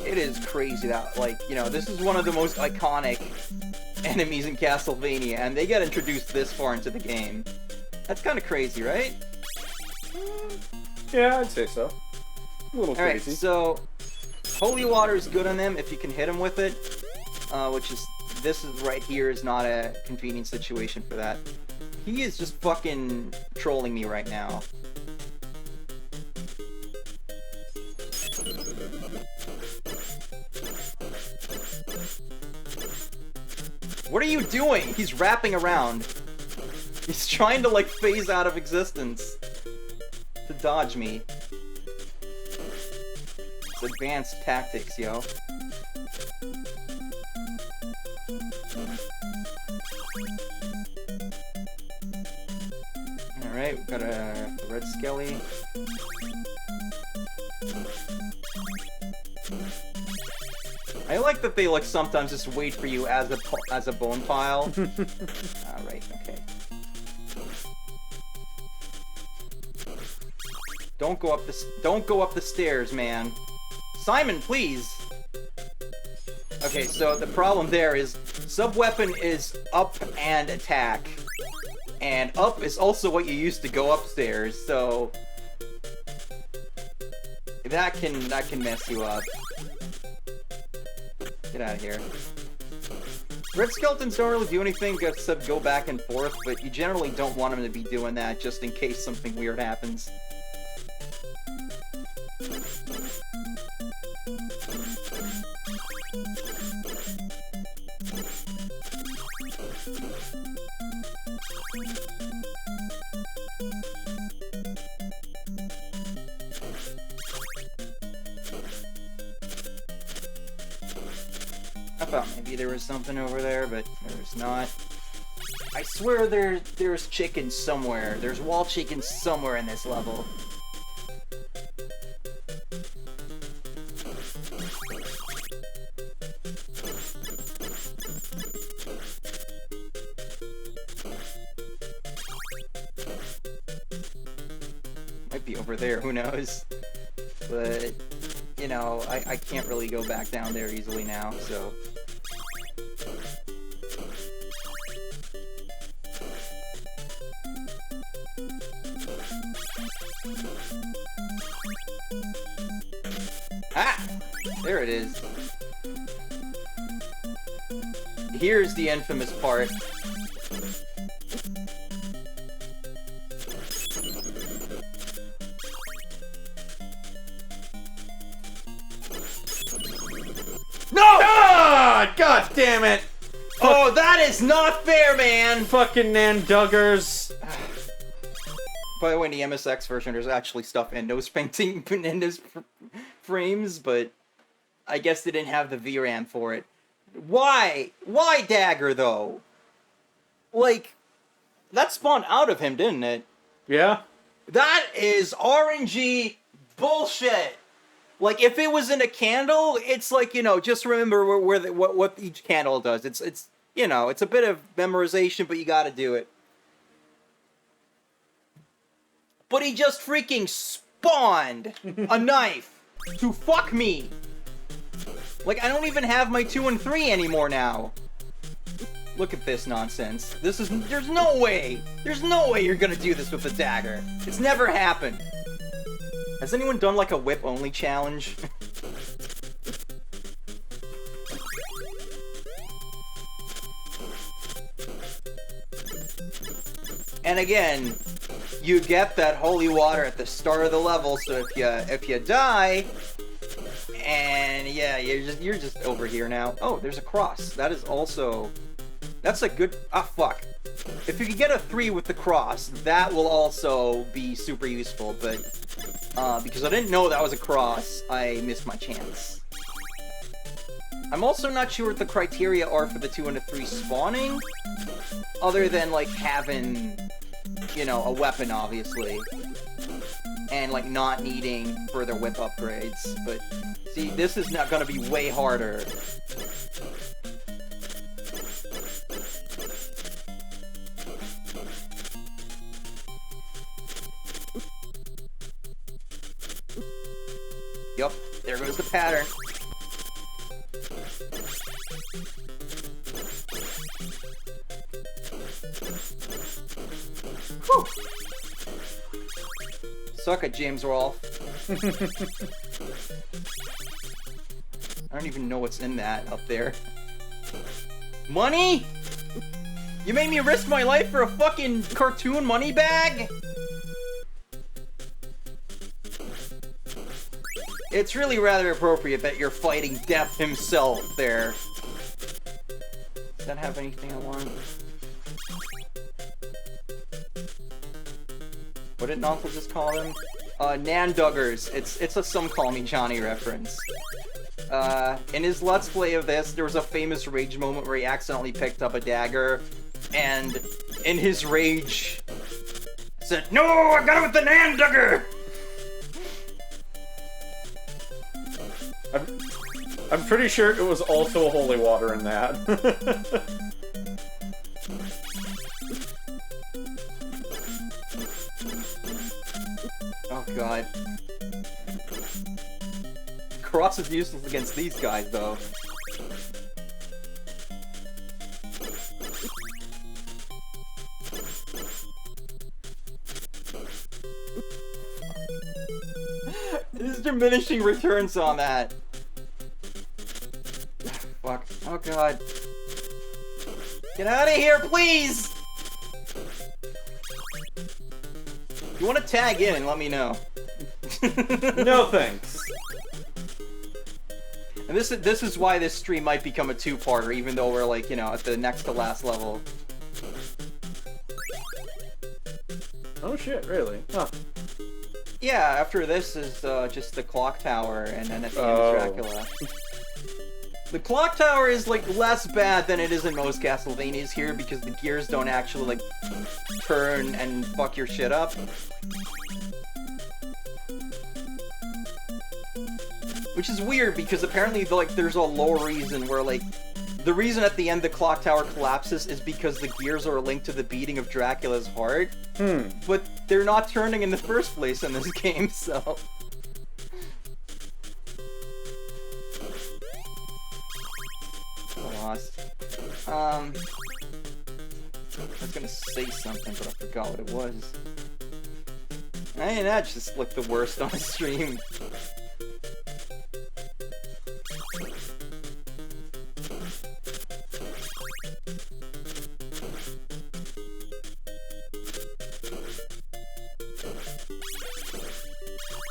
Speaker 1: It is crazy that, like, you know, this is one of the most iconic enemies in Castlevania, and they get introduced this far into the game. That's kind of crazy, right?
Speaker 2: Yeah, I'd say so. A little crazy.
Speaker 1: Alright, so... Holy water is good on them if you can hit them with it. Which is... This is right here is not a convenient situation for that. He is just fucking trolling me right now. What are you doing? He's wrapping around. He's trying to, like, phase out of existence. To dodge me. It's advanced tactics, yo. Alright, we've got a red skelly. I like that they, like, sometimes just wait for you as a bone pile. Alright, okay. Don't go up the stairs, man. Simon, please! Okay, so the problem there is sub-weapon is up and attack. And up is also what you use to go upstairs, so... That can mess you up. Get out of here. Red skeletons don't really do anything except go back and forth, but you generally don't want them to be doing that just in case something weird happens. I thought maybe there was something over there, but there's not. I swear there's chicken somewhere. There's wall chicken somewhere in this level. Might be over there, who knows? But, you know, I can't really go back down there easily now, so... Ah! There it is. Here's the infamous part. No!
Speaker 2: God damn it!
Speaker 1: Oh, that is not fair, man!
Speaker 2: Fucking Nanduggers.
Speaker 1: By the way, in the MSX version, there's actually stuff in those painting in those frames, but I guess they didn't have the VRAM for it. Why? Why Dagger, though? Like, that spawned out of him, didn't it?
Speaker 2: Yeah.
Speaker 1: That is RNG bullshit! Like, if it was in a candle, it's like, you know, just remember what each candle does. It's you know, it's a bit of memorization, but you gotta do it. But he just freaking spawned a knife to fuck me. Like, I don't even have my 2 and 3 anymore now. Look at this nonsense. There's no way. There's no way you're gonna do this with a dagger. It's never happened. Has anyone done like a whip-only challenge? And again, you get that holy water at the start of the level, so if you die, and yeah, you're just over here now. Oh, there's a cross. That is also, that's a good, fuck. If you can get a 3 with the cross, that will also be super useful, but because I didn't know that was a cross, I missed my chance. I'm also not sure what the criteria are for the 2 and the 3 spawning, other than, like, having, you know, a weapon, obviously, and, like, not needing further whip upgrades, but, see, this is not gonna be way harder. Yup, there goes the pattern. Whew. Suck it, James Rolfe. I don't even know what's in that up there. Money? You made me risk my life for a fucking cartoon money bag? It's really rather appropriate that you're fighting Death himself there. Does that have anything I want? What did Nonkel just call them? Nanduggers. It's a Some Call Me Johnny reference. In his Let's Play of this, there was a famous rage moment where he accidentally picked up a dagger, and in his rage, said, "No, I got it with the Nandugger!"
Speaker 2: I'm pretty sure it was also a holy water in that.
Speaker 1: Oh god. cross is useless against these guys, though. There's diminishing returns on that. Fuck. Oh god. Get out of here, please! If you want to tag in and let me know.
Speaker 2: No thanks.
Speaker 1: And this is why this stream might become a two-parter, even though we're like, you know, at the next to last level.
Speaker 2: Oh shit, really? Huh.
Speaker 1: Yeah, after this is just the clock tower, and then at the end is Dracula. The clock tower is like less bad than it is in most Castlevanias here because the gears don't actually like turn and fuck your shit up. Which is weird because apparently like there's a lore reason where like the reason at the end the clock tower collapses is because the gears are linked to the beating of Dracula's heart. But they're not turning in the first place in this game, so... Lost. I was gonna say something, but I forgot what it was. I mean, that just looked the worst on a stream.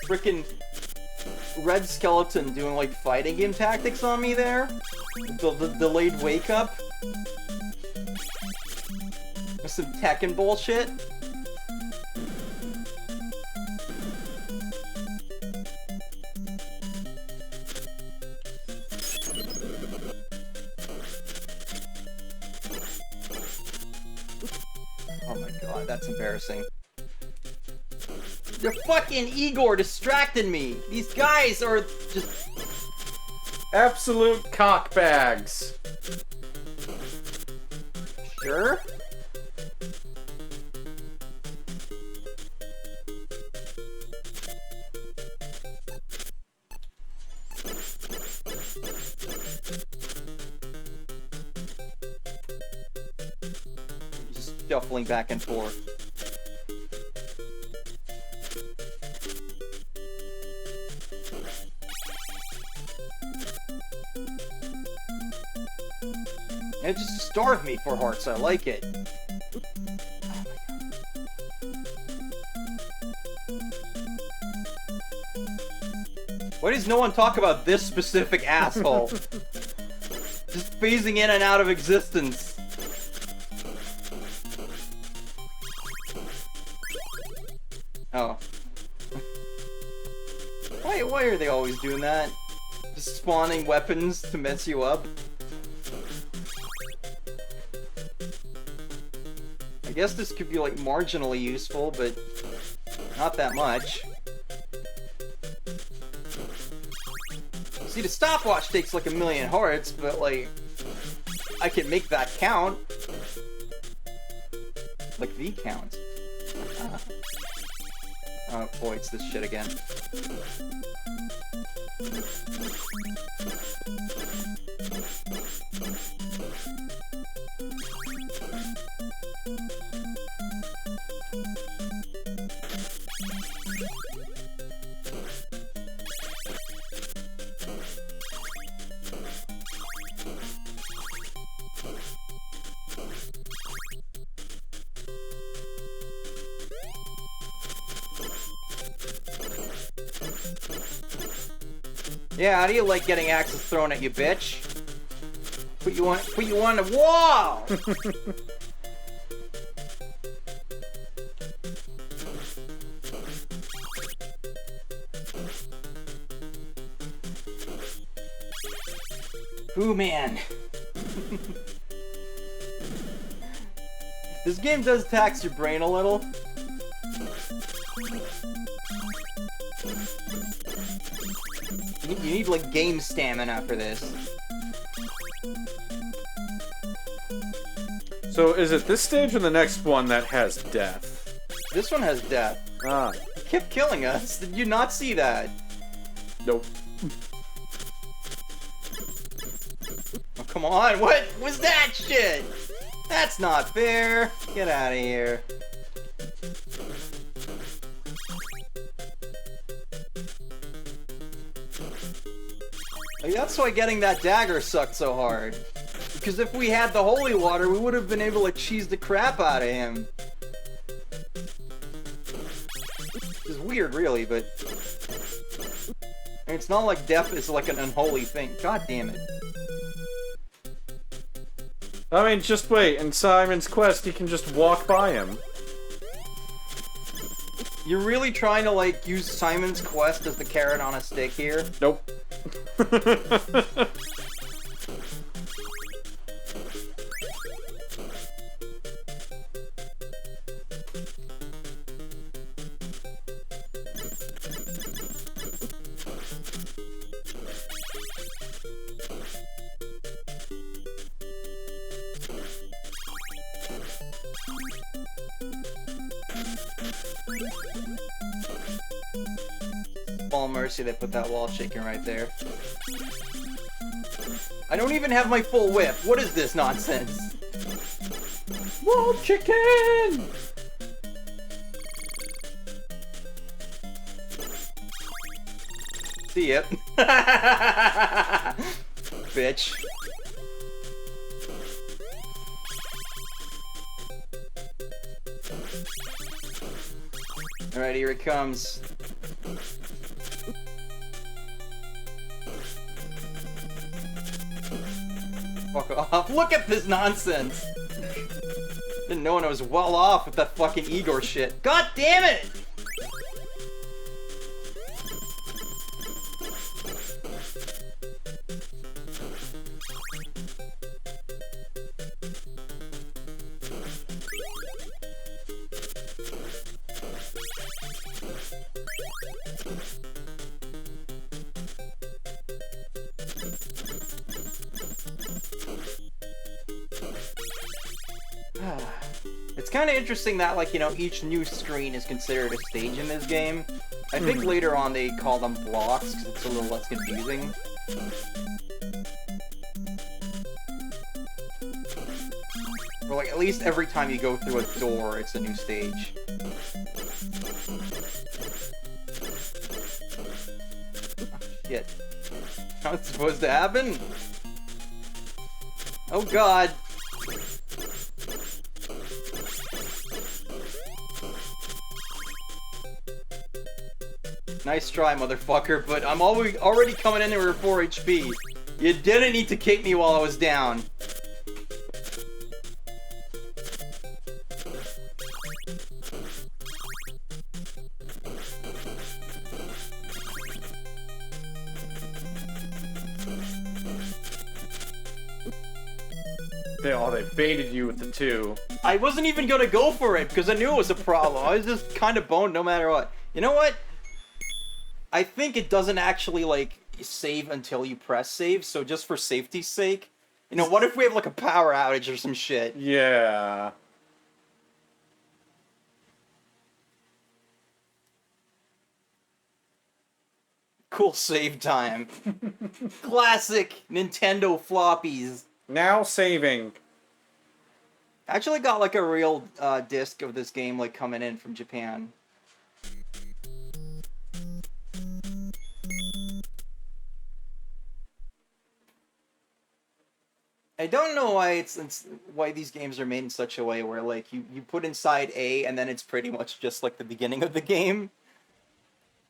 Speaker 1: Frickin' red skeleton doing like fighting game tactics on me there. The delayed wake up. With some Tekken bullshit. Oh my god, that's embarrassing. The fucking Igor distracted me! These guys are just...
Speaker 2: Absolute cockbags.
Speaker 1: Sure? Just shuffling back and forth. It just starved me for hearts, I like it. Why does no one talk about this specific asshole? Just phasing in and out of existence. Oh. Why are they always doing that? Just spawning weapons to mess you up? I guess this could be like marginally useful, but not that much. See, the stopwatch takes like 1,000,000 hearts, but like, I can make that count. Like the count. Oh boy, it's this shit again. Yeah, how do you like getting axes thrown at you, bitch? Put you on the wall! Ooh, man. This game does tax your brain a little. You need, like, game stamina for this.
Speaker 2: So, is it this stage or the next one that has death?
Speaker 1: This one has death.
Speaker 2: Ah.
Speaker 1: It kept killing us. Did you not see that?
Speaker 2: Nope.
Speaker 1: come on. What was that shit? That's not fair. Get out of here. Like, that's why getting that dagger sucked so hard. Because if we had the holy water, we would have been able to cheese the crap out of him. Which is weird, really, but... it's not like death is like an unholy thing. God damn it.
Speaker 2: I mean, just wait. In Simon's Quest, you can just walk by him.
Speaker 1: You're really trying to, like, use Simon's Quest as the carrot on a stick here?
Speaker 2: Nope.
Speaker 1: All mercy they put that wall shaking right there. I don't even have my full whip. What is this nonsense?
Speaker 2: Wall chicken!
Speaker 1: See ya. Bitch. Alright, here it comes. Fuck off. Look at this nonsense! Didn't know when I was well off with that fucking Igor shit. God damn it! It's kind of interesting that, like, you know, each new screen is considered a stage in this game. I think later on they call them blocks, because it's a little less confusing. Or, like, at least every time you go through a door, it's a new stage. Oh, shit. How's it supposed to happen? Oh god. Nice try, motherfucker, but I'm already coming in there with 4 HP. You didn't need to kick me while I was down.
Speaker 2: They baited you with the 2.
Speaker 1: I wasn't even gonna go for it, because I knew it was a problem. I was just kind of boned no matter what. You know what? I think it doesn't actually, like, save until you press save, so just for safety's sake. You know, what if we have, like, a power outage or some shit?
Speaker 2: Yeah.
Speaker 1: Cool save time. Classic Nintendo floppies.
Speaker 2: Now saving.
Speaker 1: I actually got, like, a real disc of this game, like, coming in from Japan. I don't know why why these games are made in such a way where, like, you put inside A and then it's pretty much just like the beginning of the game.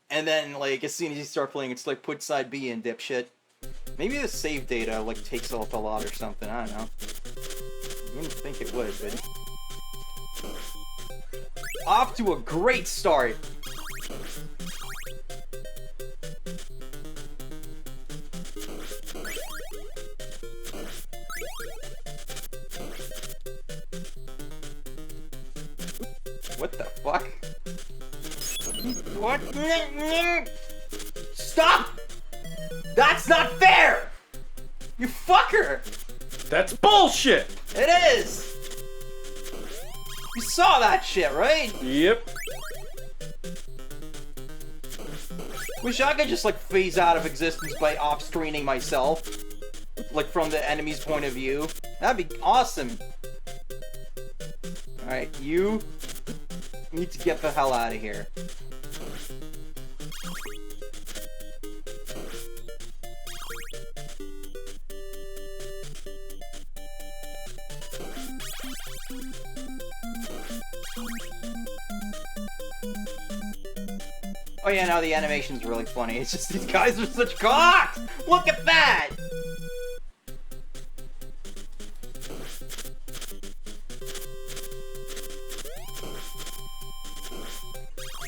Speaker 1: And then, like, as soon as you start playing, it's like put side B and dipshit. Maybe the save data, like, takes up a lot or something, I don't know. I wouldn't think it would, but... Off to a great start! What the fuck? What? Stop! That's not fair! You fucker!
Speaker 2: That's bullshit!
Speaker 1: It is! You saw that shit, right?
Speaker 2: Yep.
Speaker 1: Wish I could just, like, phase out of existence by off-screening myself. Like, from the enemy's point of view. That'd be awesome. Alright, you need to get the hell out of here. Oh yeah, now the animation's really funny. It's just these guys are such cocks! Look at that!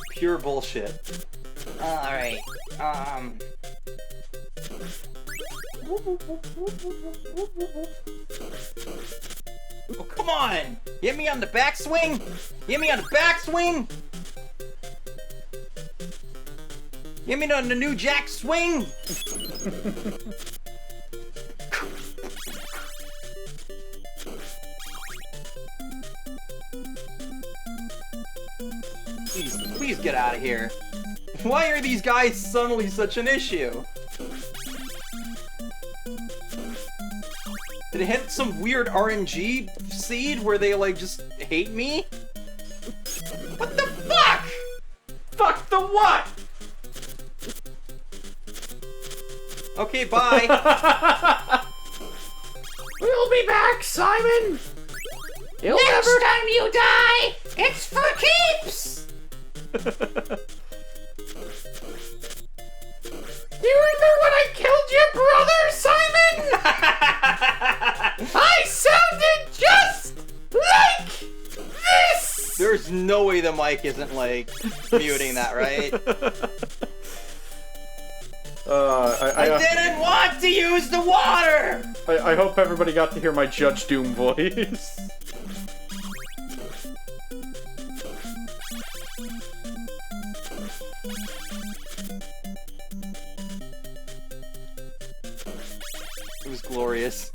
Speaker 1: Pure bullshit. Alright, Oh, come on! Hit me on the backswing! Hit me on the backswing! Hit me on the new jack swing! Please get out of here. Why are these guys suddenly such an issue? Did it hit some weird RNG seed where they, like, just hate me? What the fuck? Fuck the what? Okay, bye.
Speaker 2: We'll be back, Simon!
Speaker 3: Next time you die, it's for keeps! You remember when I killed your brother, Simon? I sounded just like this!
Speaker 1: There's no way the mic isn't, like, muting that, right? I didn't want to use the water!
Speaker 2: I hope everybody got to hear my Judge Doom voice.
Speaker 1: It was glorious.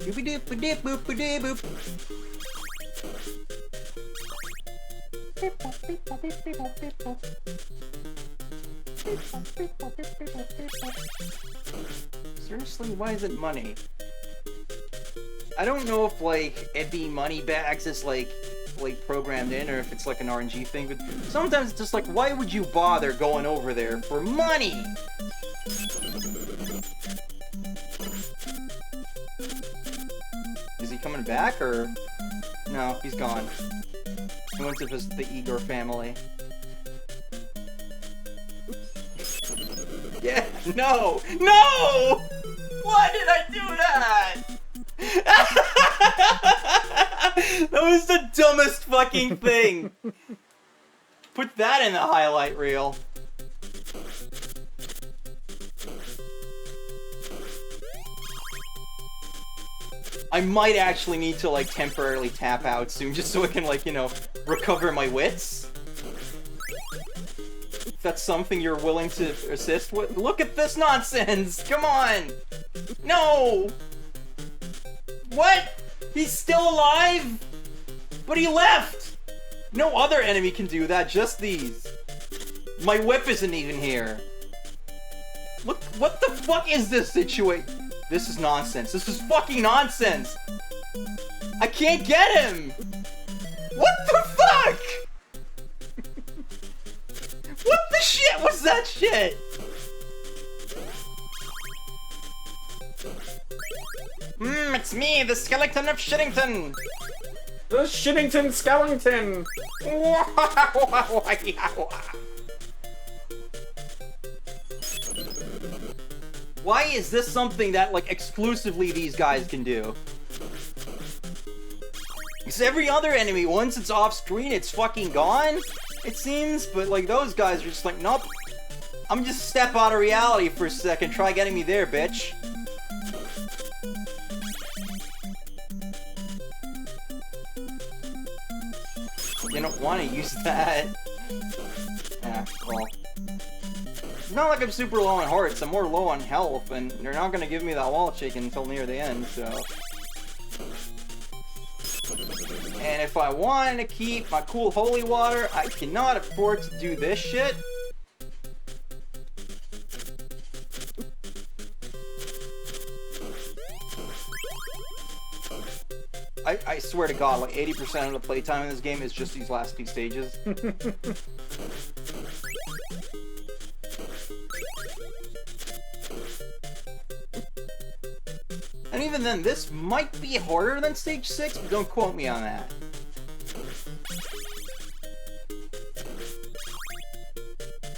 Speaker 1: Boop-a-doop-a-doop-boop-a-dee-boop. Seriously, why is it money? I don't know if, like, it being money bags is, like programmed in, or if it's, like, an RNG thing, but sometimes it's just like, why would you bother going over there for money? Is he coming back, or... No, he's gone. He went to visit the Igor family. Yeah, no! No! Why did I do that? That was the dumbest fucking thing! Put that in the highlight reel. I might actually need to, like, temporarily tap out soon, just so I can, like, you know, recover my wits. If that's something you're willing to assist with. Look at this nonsense! Come on! No! What? He's still alive? But he left! No other enemy can do that, just these. My whip isn't even here. Look, what the fuck is this situation? This is nonsense. This is fucking nonsense! I can't get him! What the fuck?! What the shit was that shit?! It's me, the skeleton of Shittington!
Speaker 2: The Shittington Skellington!
Speaker 1: Why is this something that, like, exclusively these guys can do? Because every other enemy, once it's off screen, it's fucking gone, it seems, but, like, those guys are just like, nope. I'm just step out of reality for a second, try getting me there, bitch. You don't want to use that. Yeah, well. not like I'm super low on hearts, I'm more low on health, and they're not gonna give me that wall chicken until near the end, so... And if I want to keep my cool holy water, I cannot afford to do this shit. I swear to God, like 80% of the playtime in this game is just these last 2 stages. And even then, this might be harder than stage 6, but don't quote me on that.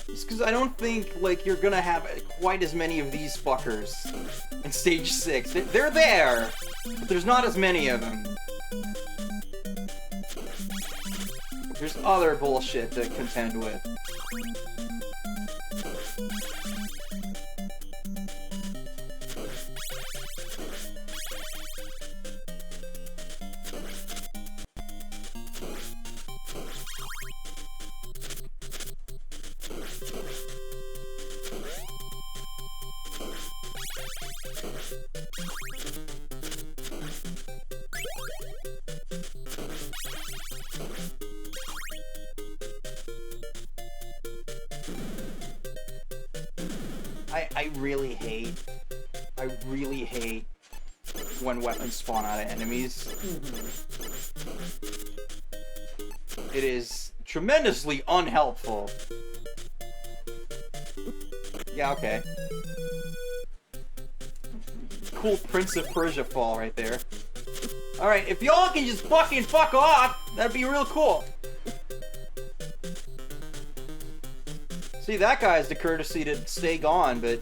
Speaker 1: Just because I don't think, like, you're gonna have quite as many of these fuckers in stage 6. They're there, but there's not as many of them. There's other bullshit to contend with. I really hate when weapons spawn out of enemies. It is tremendously unhelpful. Yeah, okay. Cool Prince of Persia fall right there. Alright, if y'all can just fucking fuck off, that'd be real cool. See, that guy has the courtesy to stay gone, but...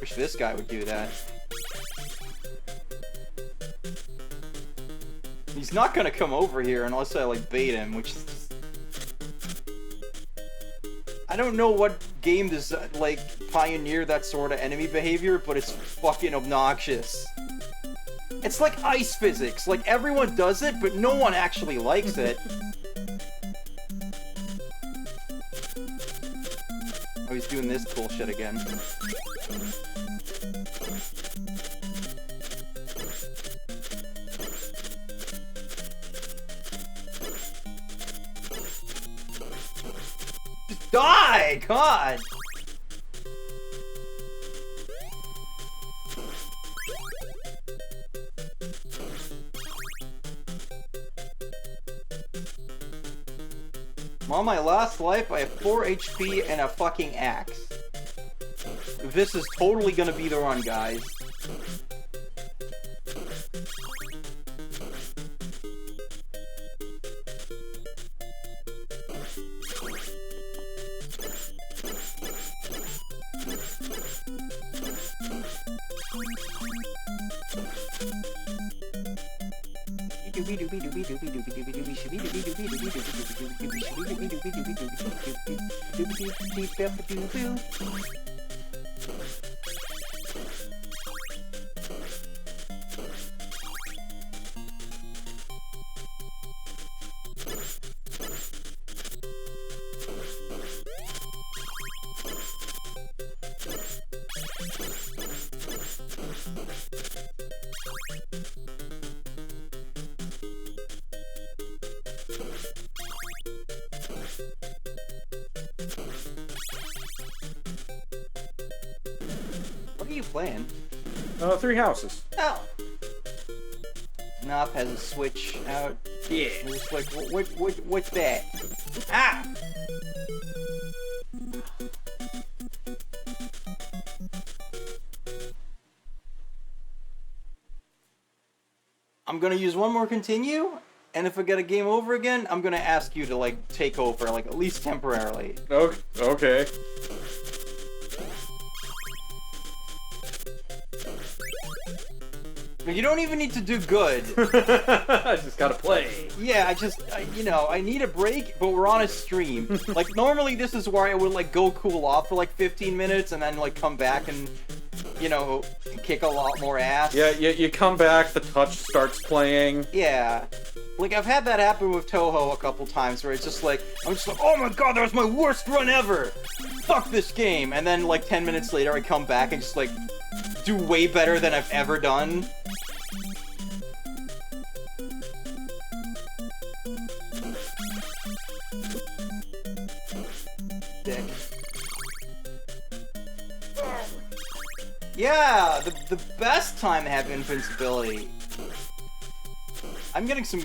Speaker 1: wish this guy would do that. He's not gonna come over here unless I, like, bait him, which is just... I don't know what game does, like, pioneer that sort of enemy behavior, but it's fucking obnoxious. It's like ice physics. Like, everyone does it, but no one actually likes it. Oh, he's doing this bullshit again. Just die! God! I'm on my last life, I have 4 HP and a fucking axe. This is totally gonna be the run, guys. What are you playing?
Speaker 2: 3 houses.
Speaker 1: Oh. Nop has a switch out.
Speaker 2: Yeah.
Speaker 1: I'm just like, what's that? Ah! I'm gonna use one more continue, and if I get a game over again, I'm gonna ask you to, like, take over, like, at least temporarily.
Speaker 2: Okay.
Speaker 1: You don't even need to do good.
Speaker 2: I just gotta play.
Speaker 1: Yeah, you know, I need a break, but we're on a stream. Like, normally this is where I would, like, go cool off for, like, 15 minutes and then, like, come back and, you know, kick a lot more ass.
Speaker 2: Yeah, you come back, the touch starts playing.
Speaker 1: Yeah. Like, I've had that happen with Toho a couple times, where it's just like, I'm just like, oh my god, that was my worst run ever! Fuck this game! And then, like, 10 minutes later, I come back and just, like, do way better than I've ever done. Dick. Yeah, the best time to have invincibility. I'm getting some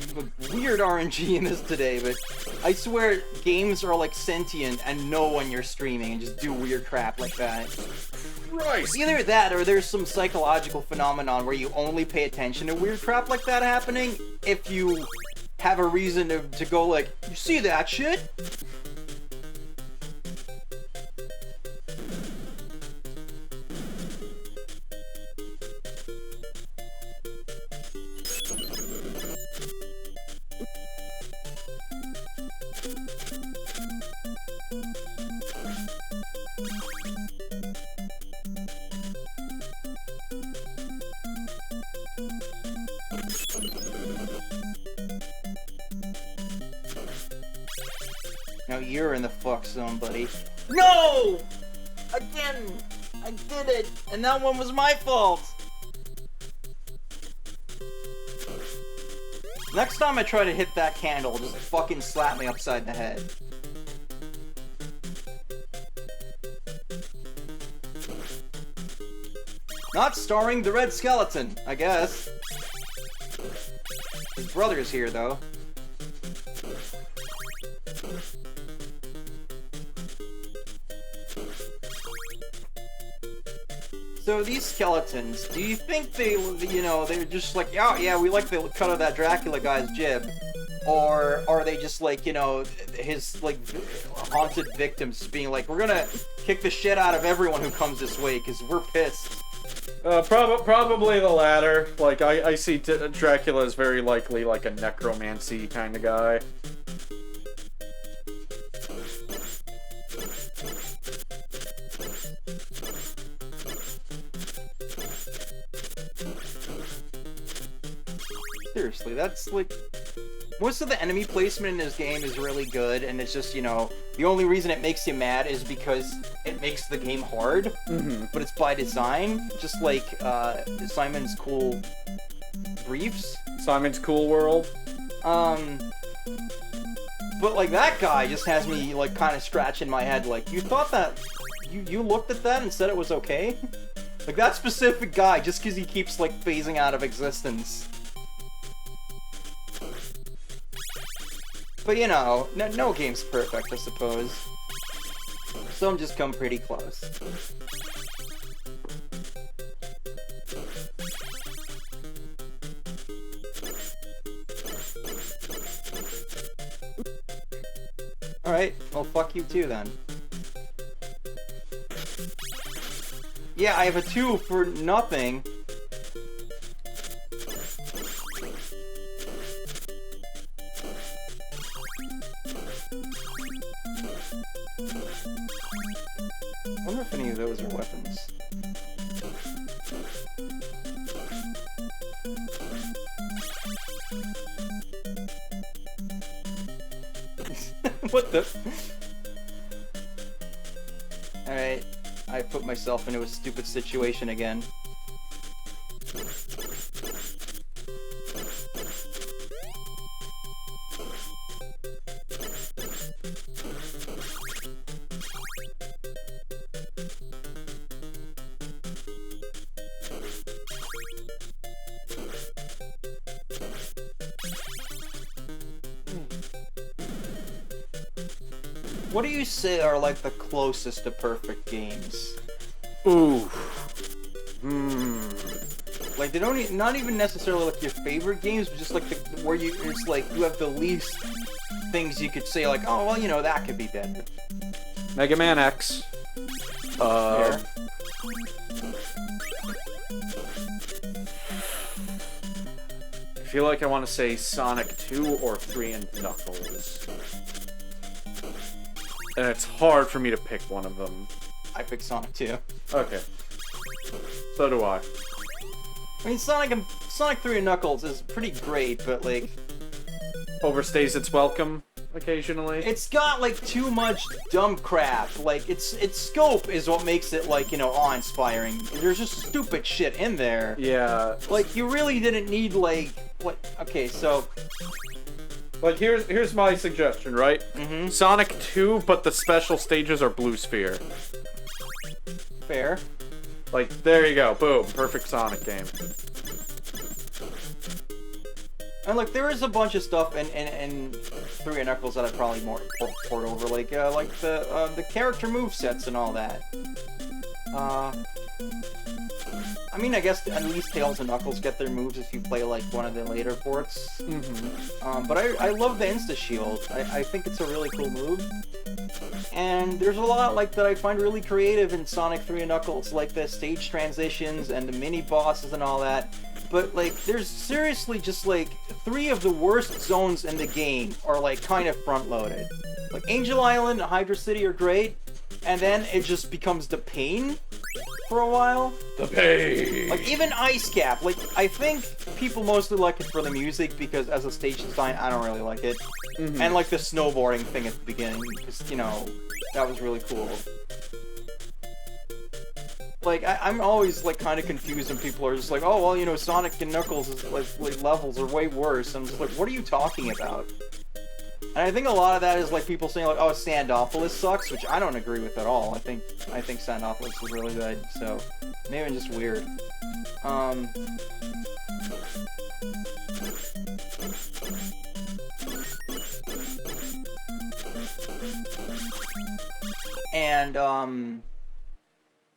Speaker 1: weird RNG in this today, but I swear games are like sentient and know when you're streaming and just do weird crap like that.
Speaker 2: Christ.
Speaker 1: Either that or there's some psychological phenomenon where you only pay attention to weird crap like that happening if you have a reason to go like, you see that shit? Now you're in the fuck zone, buddy. No! Again! I did it! And that one was my fault! Next time I try to hit that candle, just fucking slap me upside the head. Not starring the Red Skeleton, I guess. His brother's here, though. So these skeletons, do you think they, you know, they're just like, oh yeah, we like the cut of that Dracula guy's jib? Or are they just like, you know, his, like, haunted victims being like, we're gonna kick the shit out of everyone who comes this way, because we're pissed?
Speaker 2: Probably the latter. Like, I see Dracula as very likely like a necromancy kind of guy.
Speaker 1: Seriously, that's like... Most of the enemy placement in this game is really good, and it's just, you know, the only reason it makes you mad is because it makes the game hard, but it's by design, just like Simon's Cool Briefs.
Speaker 2: Simon's Cool World.
Speaker 1: But like that guy just has me like kind of scratching my head like, you thought that, you looked at that and said it was okay? Like that specific guy, just because he keeps like phasing out of existence. But you know, no game's perfect, I suppose. Some just come pretty close. Alright, well fuck you too then. Yeah, I have a 2 for nothing. I wonder if any of those are weapons. What the? Alright, I put myself into a stupid situation again. What do you say are like the closest to perfect games?
Speaker 2: Ooh.
Speaker 1: Like they don't not even necessarily like your favorite games, but just like where you it's like you have the least things you could say like, oh well, you know that could be better.
Speaker 2: Mega Man X.
Speaker 1: Yeah.
Speaker 2: I feel like I want to say Sonic 2 or 3 and Knuckles. And it's hard for me to pick one of them.
Speaker 1: I picked Sonic 2.
Speaker 2: Okay. So do I.
Speaker 1: I mean, Sonic 3 and Knuckles is pretty great, but like,
Speaker 2: overstays its welcome occasionally.
Speaker 1: It's got like too much dumb crap. Like its scope is what makes it like, you know, awe-inspiring. There's just stupid shit in there.
Speaker 2: Yeah.
Speaker 1: Like you really didn't need like what? Okay, so
Speaker 2: like here's my suggestion, right?
Speaker 1: mm-hmm.
Speaker 2: Sonic 2, but the special stages are Blue Sphere.
Speaker 1: Fair.
Speaker 2: Like there you go, boom, perfect Sonic game.
Speaker 1: And like there is a bunch of stuff in 3 Knuckles that I'd probably more port over, like the character movesets and all that. I mean, I guess at least Tails and Knuckles get their moves if you play like one of the later ports.
Speaker 2: Mm-hmm.
Speaker 1: But I love the Insta Shield. I think it's a really cool move. And there's a lot like that I find really creative in Sonic 3 and Knuckles, like the stage transitions and the mini bosses and all that. But like, there's seriously just like 3 of the worst zones in the game are like kind of front-loaded. Like Angel Island and Hydra City are great, and then it just becomes the pain for a while.
Speaker 2: The pain.
Speaker 1: Like even Ice Cap, like I think people mostly like it for the music because as a stage design, I don't really like it.
Speaker 2: Mm-hmm.
Speaker 1: And like the snowboarding thing at the beginning, because you know that was really cool. Like I'm always like kind of confused when people are just like, oh well, you know, Sonic and Knuckles is like levels are way worse. I'm just like, what are you talking about? And I think a lot of that is like people saying like, oh, Sandopolis sucks, which I don't agree with at all. I think Sandopolis is really good. So maybe I'm just weird. And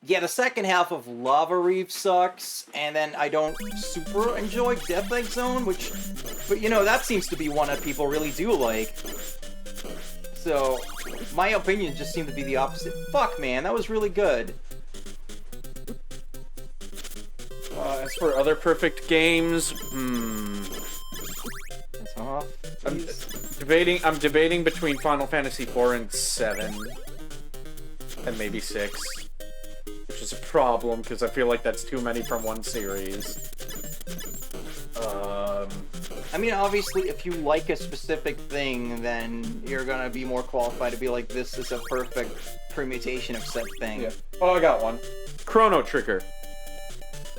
Speaker 1: yeah, the second half of Lava Reef sucks, and then I don't super enjoy Death Egg Zone, but you know, that seems to be one that people really do like. So, my opinion just seemed to be the opposite. Fuck, man, that was really good.
Speaker 2: As for other perfect games,
Speaker 1: That's off.
Speaker 2: I'm debating between Final Fantasy 4 and 7. And maybe 6. Which is a problem, because I feel like that's too many from one series.
Speaker 1: I mean, obviously, if you like a specific thing, then you're gonna be more qualified to be like, this is a perfect permutation of said thing.
Speaker 2: Yeah. Oh, I got one. Chrono Trigger.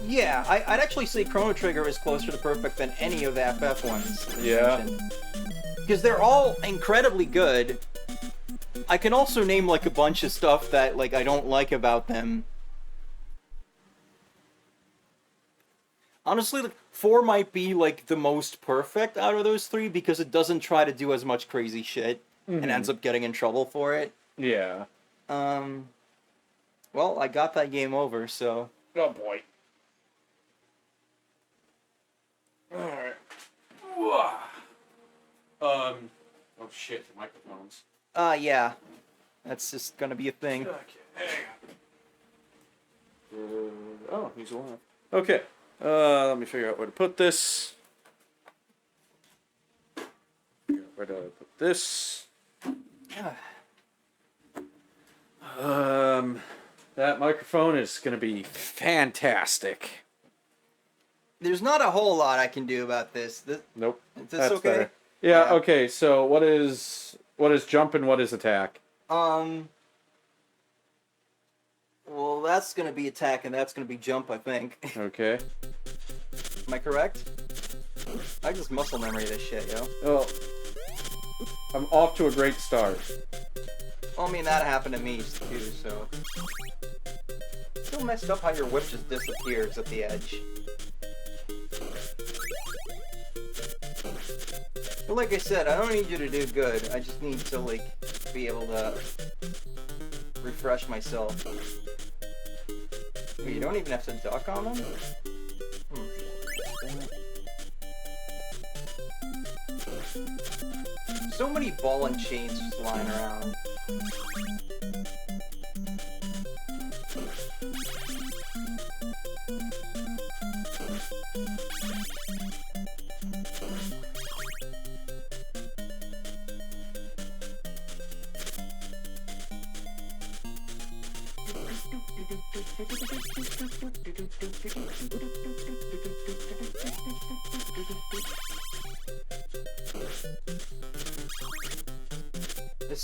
Speaker 1: Yeah, I'd actually say Chrono Trigger is closer to perfect than any of the FF ones.
Speaker 2: Yeah.
Speaker 1: Because they're all incredibly good. I can also name, like, a bunch of stuff that, like, I don't like about them. Honestly, 4 might be, like, the most perfect out of those 3 because it doesn't try to do as much crazy shit and ends up getting in trouble for it.
Speaker 2: Yeah.
Speaker 1: Well, I got that game over, so...
Speaker 2: Oh, boy. Alright. Oh, shit, the microphones.
Speaker 1: Yeah. That's just gonna be a thing.
Speaker 2: Okay. Oh, he's alive. Okay. Let me figure out where to put this. Where do I put this? That microphone is gonna be fantastic.
Speaker 1: There's not a whole lot I can do about this.
Speaker 2: Nope.
Speaker 1: Is this okay?
Speaker 2: Better. Yeah, okay, so what is jump and what is attack?
Speaker 1: Well, that's gonna be attack and that's gonna be jump, I think.
Speaker 2: Okay.
Speaker 1: Am I correct? I just muscle memory this shit, yo.
Speaker 2: Well, I'm off to a great start.
Speaker 1: Well, I mean, that happened to me, too, so... Still messed up how your whip just disappears at the edge. But like I said, I don't need you to do good. I just need to, like, be able to refresh myself. Wait, you don't even have to duck on them? So many ball and chains just lying around.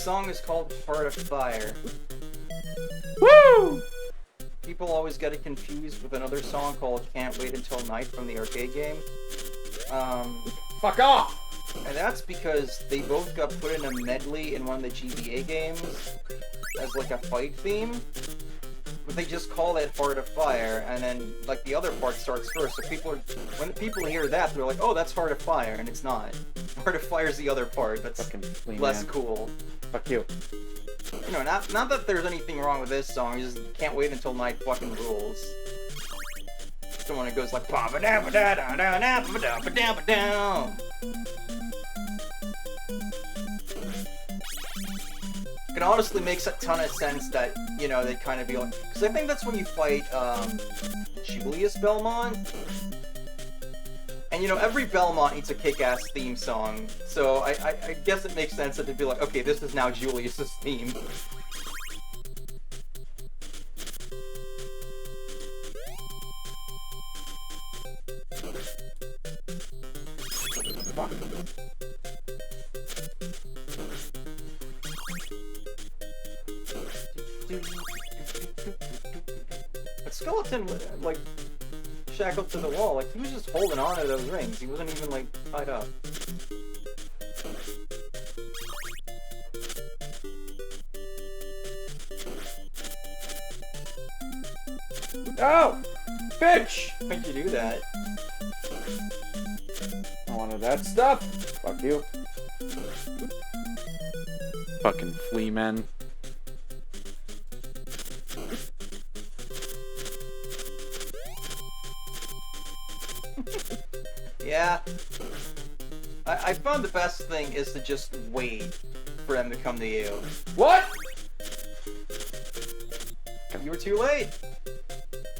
Speaker 1: song is called Heart of Fire.
Speaker 2: Woo!
Speaker 1: People always get it confused with another song called Can't Wait Until Night from the arcade game.
Speaker 2: Fuck off!
Speaker 1: And that's because they both got put in a medley in one of the GBA games as like a fight theme. But they just call it Heart of Fire, and then like the other part starts first. So when people hear that, they're like, "Oh, that's Heart of Fire," and it's not. Heart of Fire is the other part. That's
Speaker 2: Fucking
Speaker 1: less cool.
Speaker 2: Fuck you.
Speaker 1: You know, not that there's anything wrong with this song. You just Can't Wait Until Night fucking rules. It's the one that goes like ba ba da ba da da da da ba da ba da ba da. It honestly makes a ton of sense that, you know, they kind of be like, because I think that's when you fight Julius Belmont. And you know, every Belmont needs a kick-ass theme song, so I guess it makes sense that they'd be like, okay, this is now Julius's theme. Fuck. That skeleton, like, shackled to the wall, like, he was just holding on to those rings. He wasn't even, like, tied up.
Speaker 2: Oh! Bitch!
Speaker 1: Why'd you do that?
Speaker 2: I wanted that stuff. Fuck you. Fucking flea men.
Speaker 1: Yeah. I found the best thing is to just wait for them to come to you.
Speaker 2: What?
Speaker 1: You were too late.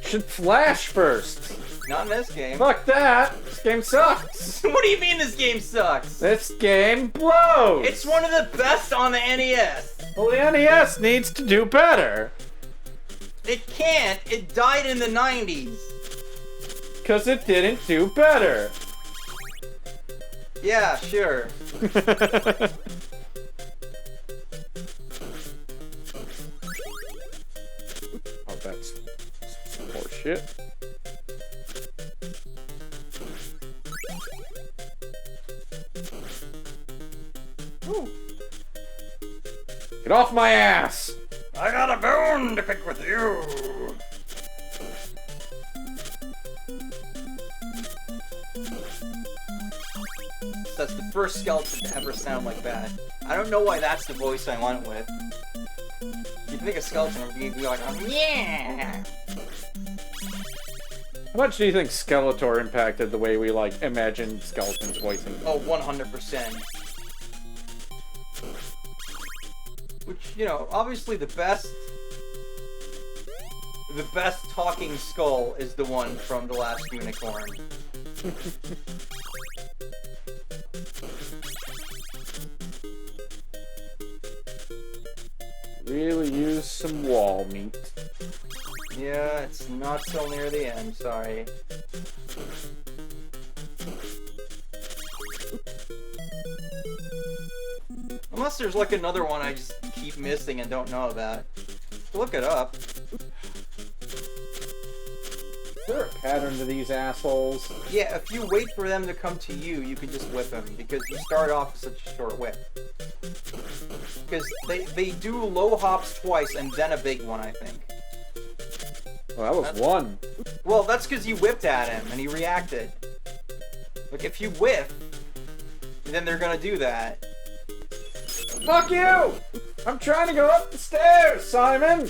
Speaker 2: Should flash first.
Speaker 1: Not in this game.
Speaker 2: Fuck that. This game sucks.
Speaker 1: What do you mean this game sucks?
Speaker 2: This game blows.
Speaker 1: It's one of the best on the NES.
Speaker 2: Well, the NES needs to do better.
Speaker 1: It can't. It died in the 90s.
Speaker 2: Because it didn't do better.
Speaker 1: Yeah, sure.
Speaker 2: Oh, that's some horse shit.
Speaker 1: Ooh.
Speaker 2: Get off my ass!
Speaker 1: I got a bone to pick with you. That's the first skeleton to ever sound like that. I don't know why that's the voice I went with. You'd think a skeleton would be like, yeah.
Speaker 2: How much do you think Skeletor impacted the way we, like, imagine skeletons voicing them?
Speaker 1: Oh, 100%. Which, you know, obviously the best talking skull is the one from The Last Unicorn.
Speaker 2: Really use some wall meat.
Speaker 1: Yeah, it's not till near the end, sorry. Unless there's like another one I just keep missing and don't know about. Look it up.
Speaker 2: Is there a pattern to these assholes?
Speaker 1: Yeah, if you wait for them to come to you, you can just whip them, because you start off with such a short whip. Because they do low hops twice and then a big one, I think.
Speaker 2: Well, that was one.
Speaker 1: Well, that's because you whipped at him and he reacted. Like, if you whiff, then they're gonna do that.
Speaker 2: Fuck you! I'm trying to go up the stairs, Simon!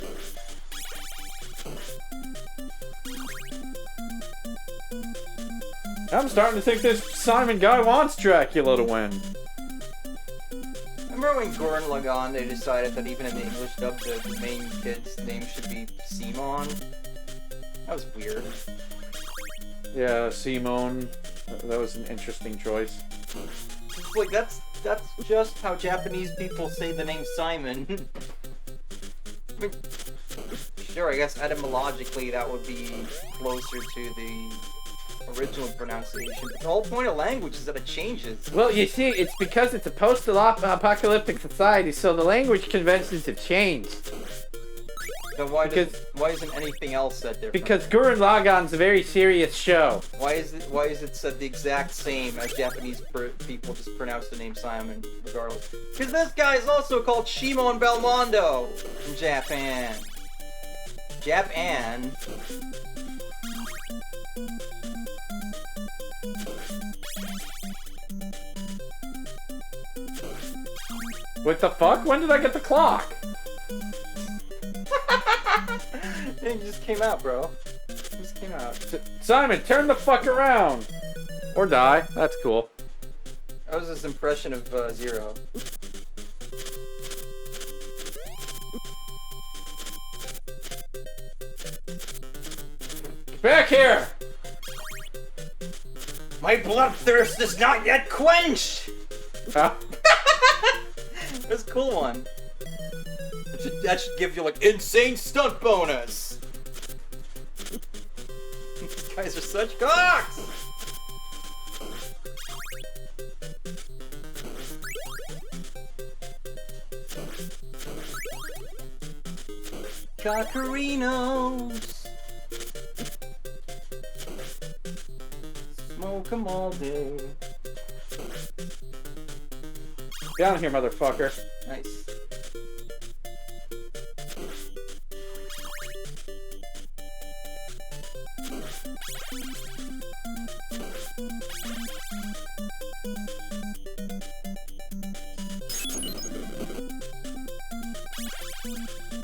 Speaker 2: I'm starting to think this Simon guy wants Dracula to win.
Speaker 1: Remember when Gurren Lagann, they decided that even in the English dub, the main kid's name should be Simon? That was weird.
Speaker 2: Yeah, Simone. That was an interesting choice.
Speaker 1: It's like, that's just how Japanese people say the name Simon. I mean, sure, I guess etymologically that would be closer to the original pronunciation. But the whole point of language is that it changes.
Speaker 4: Well, you see, it's because it's a post-apocalyptic society, so the language conventions have changed.
Speaker 1: Then why isn't anything else said different?
Speaker 4: Because Gurren Lagann's a very serious show.
Speaker 1: Why is it said the exact same as Japanese people just pronounce the name Simon regardless? Because this guy is also called Shimon Belmondo in Japan. Japan.
Speaker 4: What the fuck? When did I get the clock?
Speaker 1: It just came out, bro. It just came out.
Speaker 4: Simon, turn the fuck around! Or die. That's cool.
Speaker 1: That was his impression of Zero.
Speaker 4: Get back here!
Speaker 1: My bloodthirst is not yet quenched!
Speaker 4: Huh?
Speaker 1: That's a cool one. That should give you, like, insane stunt bonus! These guys are such cocks! Cockerinos! Smoke 'em all day.
Speaker 4: Down here, motherfucker.
Speaker 1: Nice.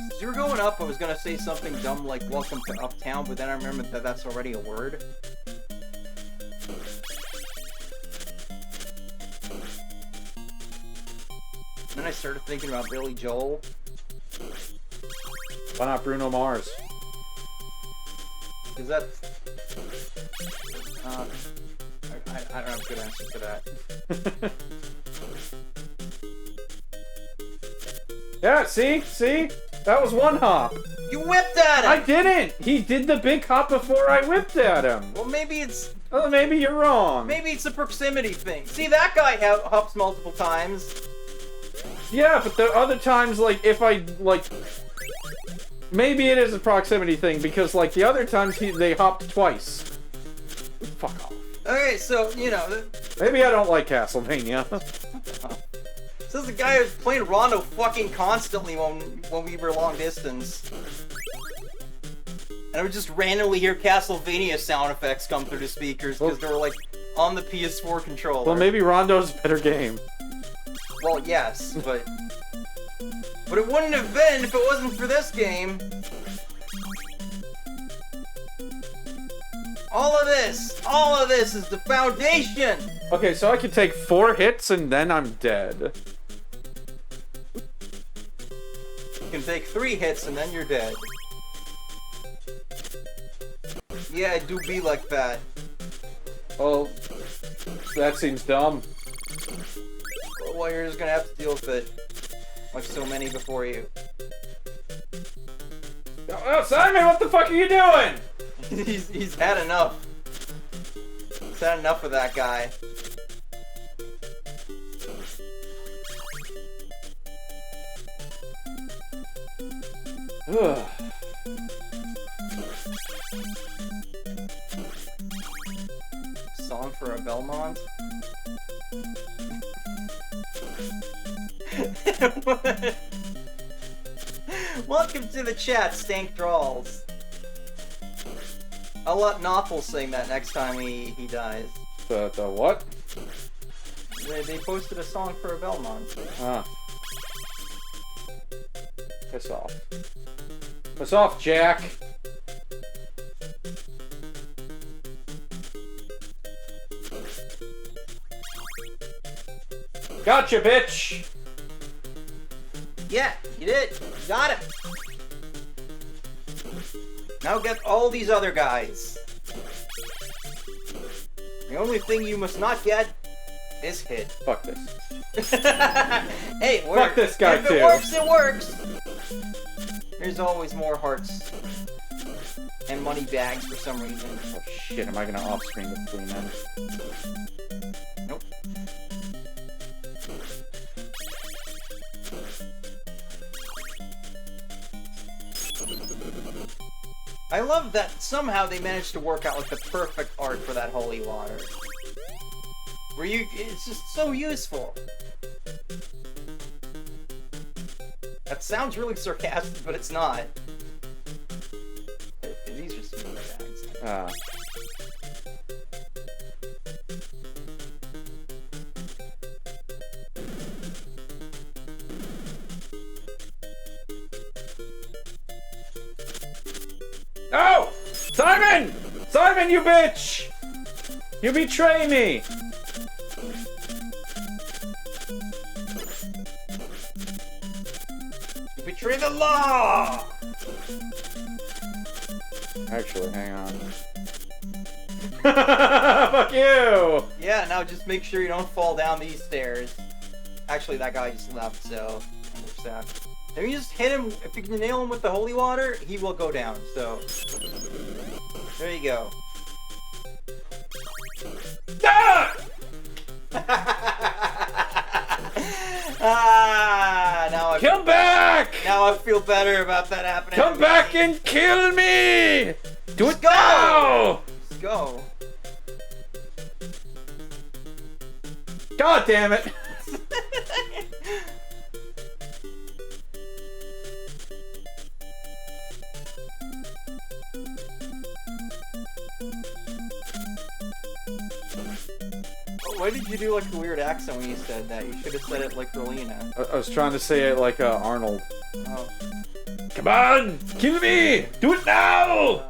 Speaker 1: As you were going up, I was gonna say something dumb like "Welcome to Uptown," but then I remembered that that's already a word. Then I started thinking about Billy Joel.
Speaker 4: Why not Bruno Mars?
Speaker 1: Because that's... I don't have a good answer for that.
Speaker 4: Yeah, see? See? That was one hop.
Speaker 1: You whipped at him!
Speaker 4: I didn't! He did the big hop before I whipped at him.
Speaker 1: Well, maybe it's...
Speaker 4: Oh, maybe you're wrong.
Speaker 1: Maybe it's a proximity thing. See, that guy hops multiple times.
Speaker 4: Yeah, but the other times, like, if I, like... Maybe it is a proximity thing, because, like, the other times they hopped twice. Fuck off.
Speaker 1: Okay, so, you know...
Speaker 4: Maybe I don't like Castlevania.
Speaker 1: This is the guy who's playing Rondo fucking constantly when we were long distance. And I would just randomly hear Castlevania sound effects come through the speakers because they were, like, on the PS4 controller.
Speaker 4: Well, maybe Rondo's a better game.
Speaker 1: Well, yes, but it wouldn't have been if it wasn't for this game. All of this is the foundation.
Speaker 4: Okay, so I can take 4 hits and then I'm dead.
Speaker 1: You can take 3 hits and then you're dead. Yeah, it do be like that.
Speaker 4: Well, that seems dumb.
Speaker 1: Well, you're just gonna have to deal with it. Like so many before you.
Speaker 4: Oh, Simon, what the fuck are you doing?
Speaker 1: He's had enough. He's had enough of that guy.
Speaker 4: Ugh.
Speaker 1: Song for a Belmont? Welcome to the chat, Stank Drawls. I'll let Nothel sing that next time he dies.
Speaker 4: The what?
Speaker 1: They posted a song for a Belmont.
Speaker 4: Ah. Piss off. Piss off, Jack. Gotcha, bitch!
Speaker 1: Yeah, you did. You got it. Now get all these other guys. The only thing you must not get is hit.
Speaker 4: Fuck this.
Speaker 1: Hey,
Speaker 4: fuck this guy
Speaker 1: if
Speaker 4: too.
Speaker 1: It works, it works. There's always more hearts And money bags for some reason.
Speaker 4: Oh shit, am I gonna off-screen the 3 men?
Speaker 1: Nope. I love that somehow they managed to work out like the perfect art for that holy water. It's just so useful. That sounds really sarcastic, but it's not. These are some bags.
Speaker 4: No! Simon! Simon, you bitch! You betray me!
Speaker 1: You betray the law!
Speaker 4: Actually, hang on. Fuck you!
Speaker 1: Yeah, now just make sure you don't fall down these stairs. Actually, that guy just left, so... If you just hit him, if you can nail him with the holy water, he will go down, so... There you go.
Speaker 4: Ah!
Speaker 1: Now I
Speaker 4: Come back!
Speaker 1: Now I feel better about that happening.
Speaker 4: Come back and kill me! Do it
Speaker 1: go!
Speaker 4: now!
Speaker 1: Let's go.
Speaker 4: God damn it!
Speaker 1: Why did you do like a weird accent when you said that? You should have said it like Rolina.
Speaker 4: I was trying to say it like Arnold.
Speaker 1: Oh.
Speaker 4: Come on! Kill me! Do it now!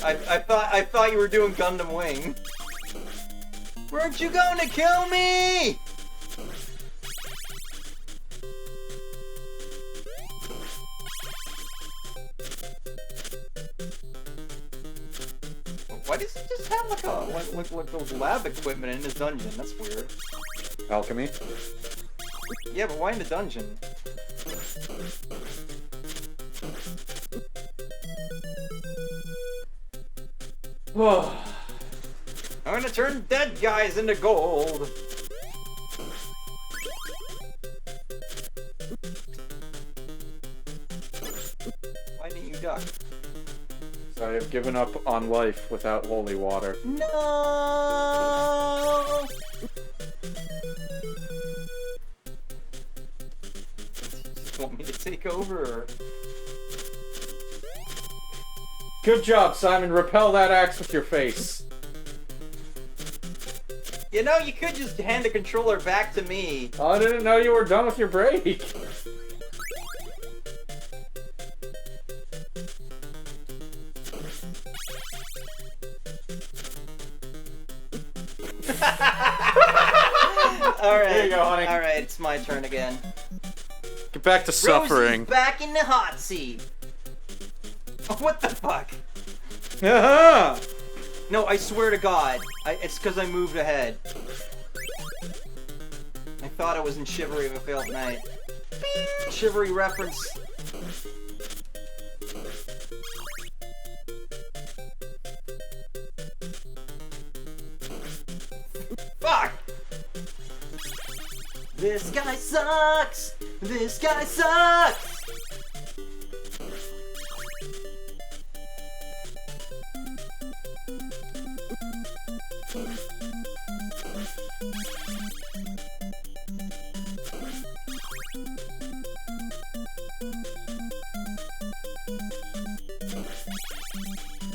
Speaker 1: I thought you were doing Gundam Wing. Weren't you going to kill me? Why does he just have like those lab equipment in his dungeon? That's weird.
Speaker 4: Alchemy?
Speaker 1: Yeah, but why in the dungeon?
Speaker 4: Whoa.
Speaker 1: I'm gonna turn dead guys into gold. Why didn't you duck?
Speaker 4: I have given up on life without holy water.
Speaker 1: No! You want me to take over? Or...
Speaker 4: Good job, Simon. Repel that axe with your face.
Speaker 1: You know, you could just hand the controller back to me.
Speaker 4: Oh, I didn't know you were done with your break.
Speaker 1: Alright.
Speaker 4: There you go, honey.
Speaker 1: Alright, it's my turn again.
Speaker 2: Get back to suffering.
Speaker 1: Rosie's back in the hot seat. Oh, what the fuck?
Speaker 4: Uh-huh.
Speaker 1: No, I swear to God. It's because I moved ahead. I thought I was in Chivalry of a Failed Knight. Chivalry reference. Fuck! This guy sucks! This guy sucks!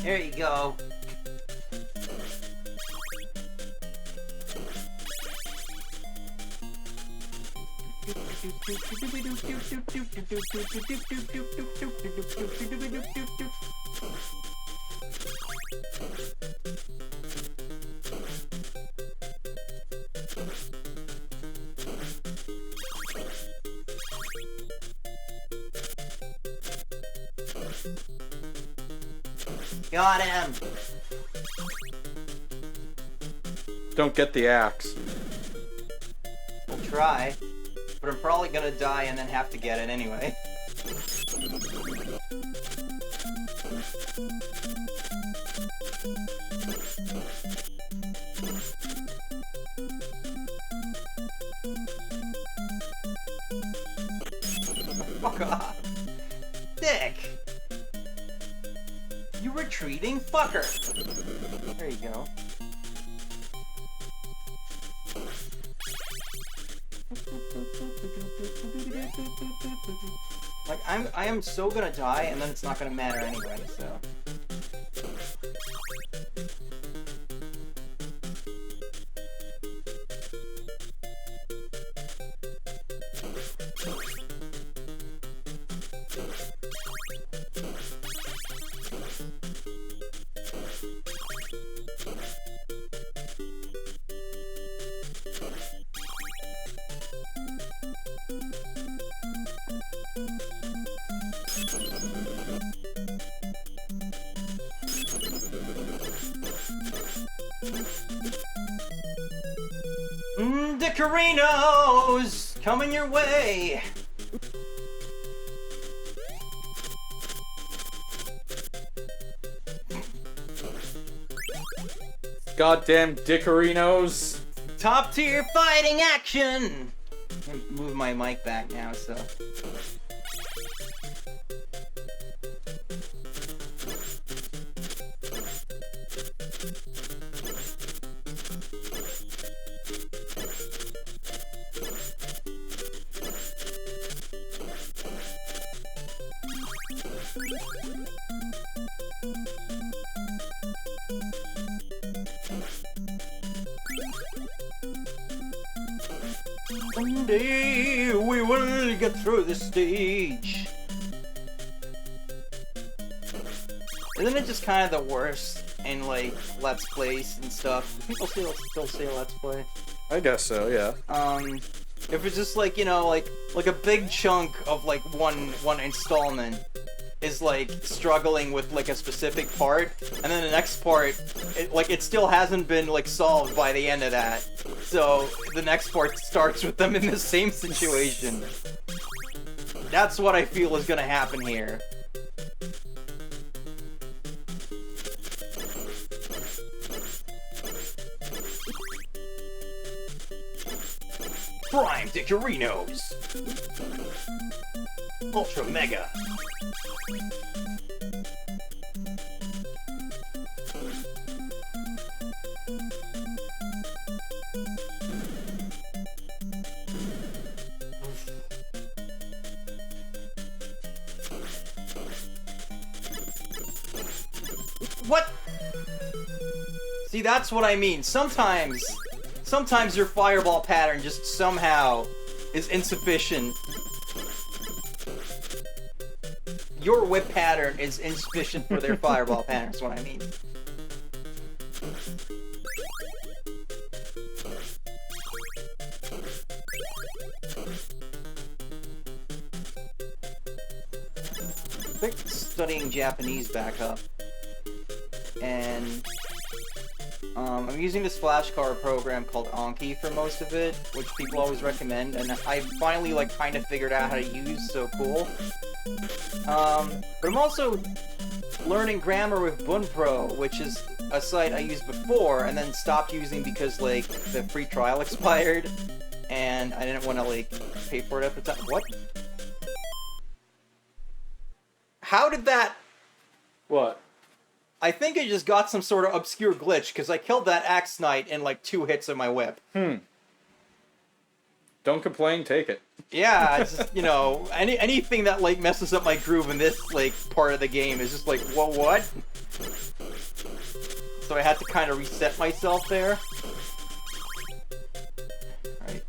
Speaker 1: There you go. Got him.
Speaker 2: Don't get the axe.
Speaker 1: We'll try, but I'm probably gonna die and then have to get it anyway. Fuck off. Dick. You retreating fucker. There you go. Like, I am so gonna die, and then it's not gonna matter anyway, so... Dicorinos! Coming your way!
Speaker 4: Goddamn Dicorinos.
Speaker 1: Top tier fighting action! I'm gonna move my mic back now, so... One day we will get through this stage. Isn't it just kind of the worst in like Let's Plays and stuff? Do people still say Let's Play?
Speaker 2: I guess so, yeah.
Speaker 1: If it's just like, you know, like a big chunk of like one installment is like struggling with like a specific part, and then the next part, it still hasn't been like solved by the end of that. So the next part starts with them in the same situation. That's what I feel is gonna happen here. Prime Dicorinos! Ultra Mega! What? See, that's what I mean. Sometimes your fireball pattern just somehow is insufficient. Your whip pattern is insufficient for their fireball pattern, is what I mean. Picked studying Japanese back up. And I'm using this flashcard program called Anki for most of it, which people always recommend, and I finally like kind of figured out how to use, so cool. But I'm also learning grammar with Bunpro, which is a site I used before and then stopped using because like the free trial expired and I didn't want to like pay for it at the time. What? How did that...
Speaker 4: What?
Speaker 1: I think I just got some sort of obscure glitch, because I killed that Axe Knight in, like, 2 hits of my whip.
Speaker 4: Don't complain, take it.
Speaker 1: Yeah, it's just, you know, anything that, like, messes up my groove in this, like, part of the game is just like, whoa, what? So I had to kind of reset myself there. Alright.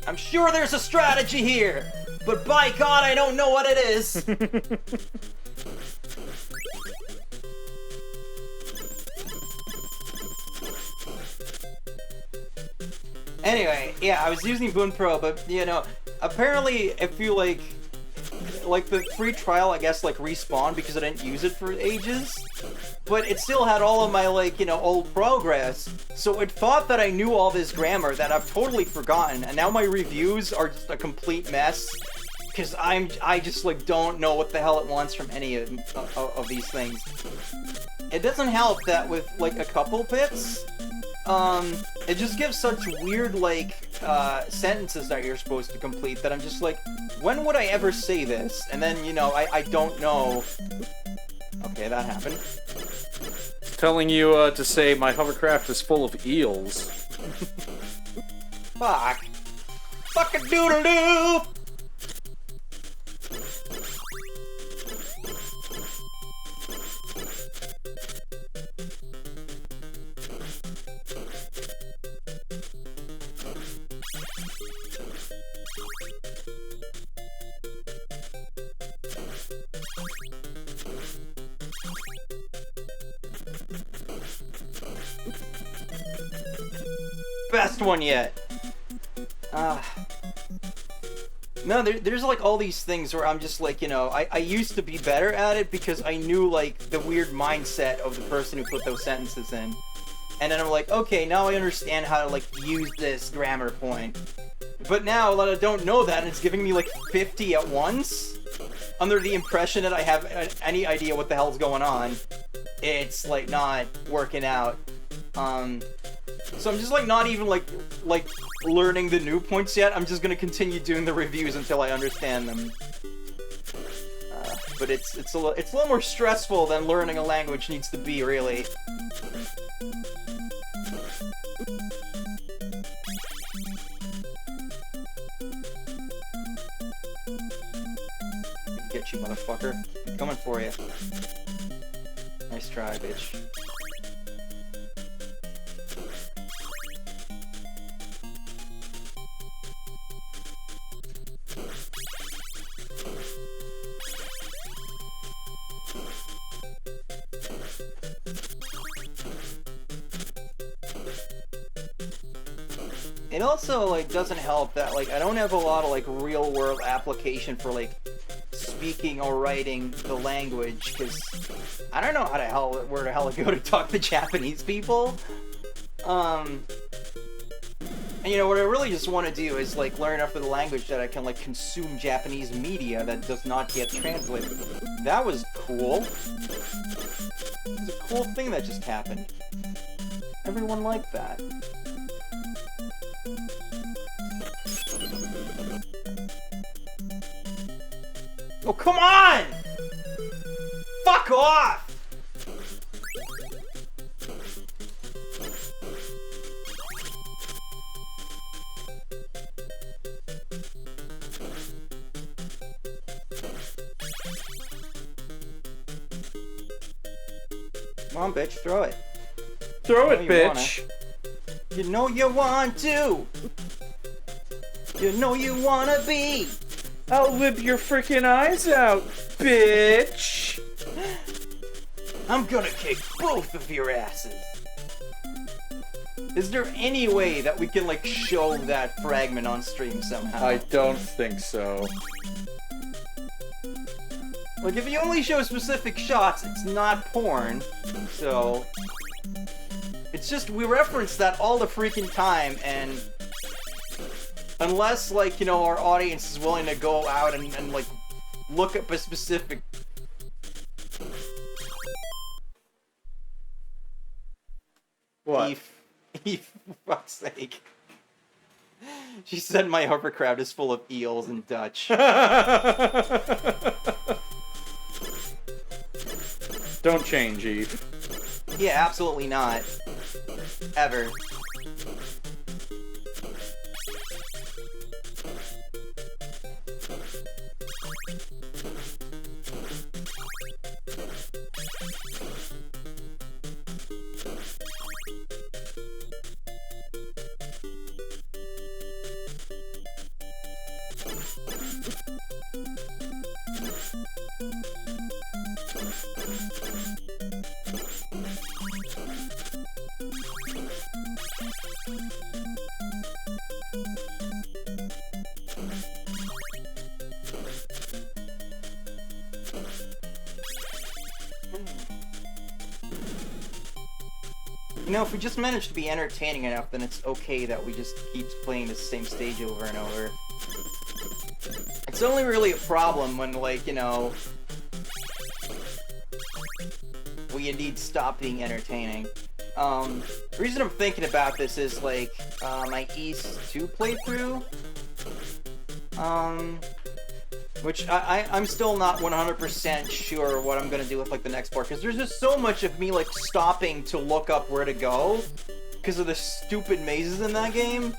Speaker 1: I'm sure there's a strategy here, but by God, I don't know what it is. Anyway, yeah, I was using Bunpro, but, you know, apparently if you, like the free trial, I guess, like, respawned because I didn't use it for ages. But it still had all of my, like, you know, old progress. So it thought that I knew all this grammar that I've totally forgotten. And now my reviews are just a complete mess. because I just like don't know what the hell it wants from any of these things. It doesn't help that with like a couple bits, it just gives such weird like sentences that you're supposed to complete that I'm just like, when would I ever say this? And then, you know, I don't know. Okay, that happened.
Speaker 2: Telling you to say my hovercraft is full of eels.
Speaker 1: Fuck. Fucking doodle-doo! Best one yet. No, there's like all these things where I'm just like, you know, I used to be better at it because I knew like the weird mindset of the person who put those sentences in. And then I'm like, okay, now I understand how to like use this grammar point. But now that I don't know that and it's giving me like 50 at once, under the impression that I have any idea what the hell's going on, it's like not working out. So I'm just like not even like learning the new points yet. I'm just gonna continue doing the reviews until I understand them. But it's a little more stressful than learning a language needs to be, really. Get you, motherfucker! I'm coming for you. Nice try, bitch. It also like doesn't help that like I don't have a lot of like real world application for like speaking or writing the language because I don't know where the hell to go to talk to Japanese people. And you know what I really just want to do is like learn enough of the language that I can like consume Japanese media that does not get translated. That was cool. It was a cool thing that just happened. Everyone liked that. Oh, come on! Fuck off! Come on, bitch, throw it.
Speaker 2: Throw it, bitch!
Speaker 1: You know you want to! You know you wanna be!
Speaker 2: I'll whip your freaking eyes out, bitch!
Speaker 1: I'm gonna kick both of your asses! Is there any way that we can, like, show that fragment on stream somehow?
Speaker 2: I don't think so.
Speaker 1: Like, if you only show specific shots, it's not porn, so... It's just, we reference that all the freaking time, and... Unless, like, you know, our audience is willing to go out and like, look up a specific...
Speaker 2: What?
Speaker 1: Eve, for fuck's sake. She said my hovercraft is full of eels in Dutch.
Speaker 2: Don't change, Eve.
Speaker 1: Yeah, absolutely not. Ever. You know, if we just manage to be entertaining enough, then it's okay that we just keep playing the same stage over and over. It's only really a problem when, like, you know, we indeed stop being entertaining. The reason I'm thinking about this is, like, my East 2 playthrough. Which I'm still not 100% sure what I'm gonna do with, like, the next part, because there's just so much of me, like, stopping to look up where to go because of the stupid mazes in that game.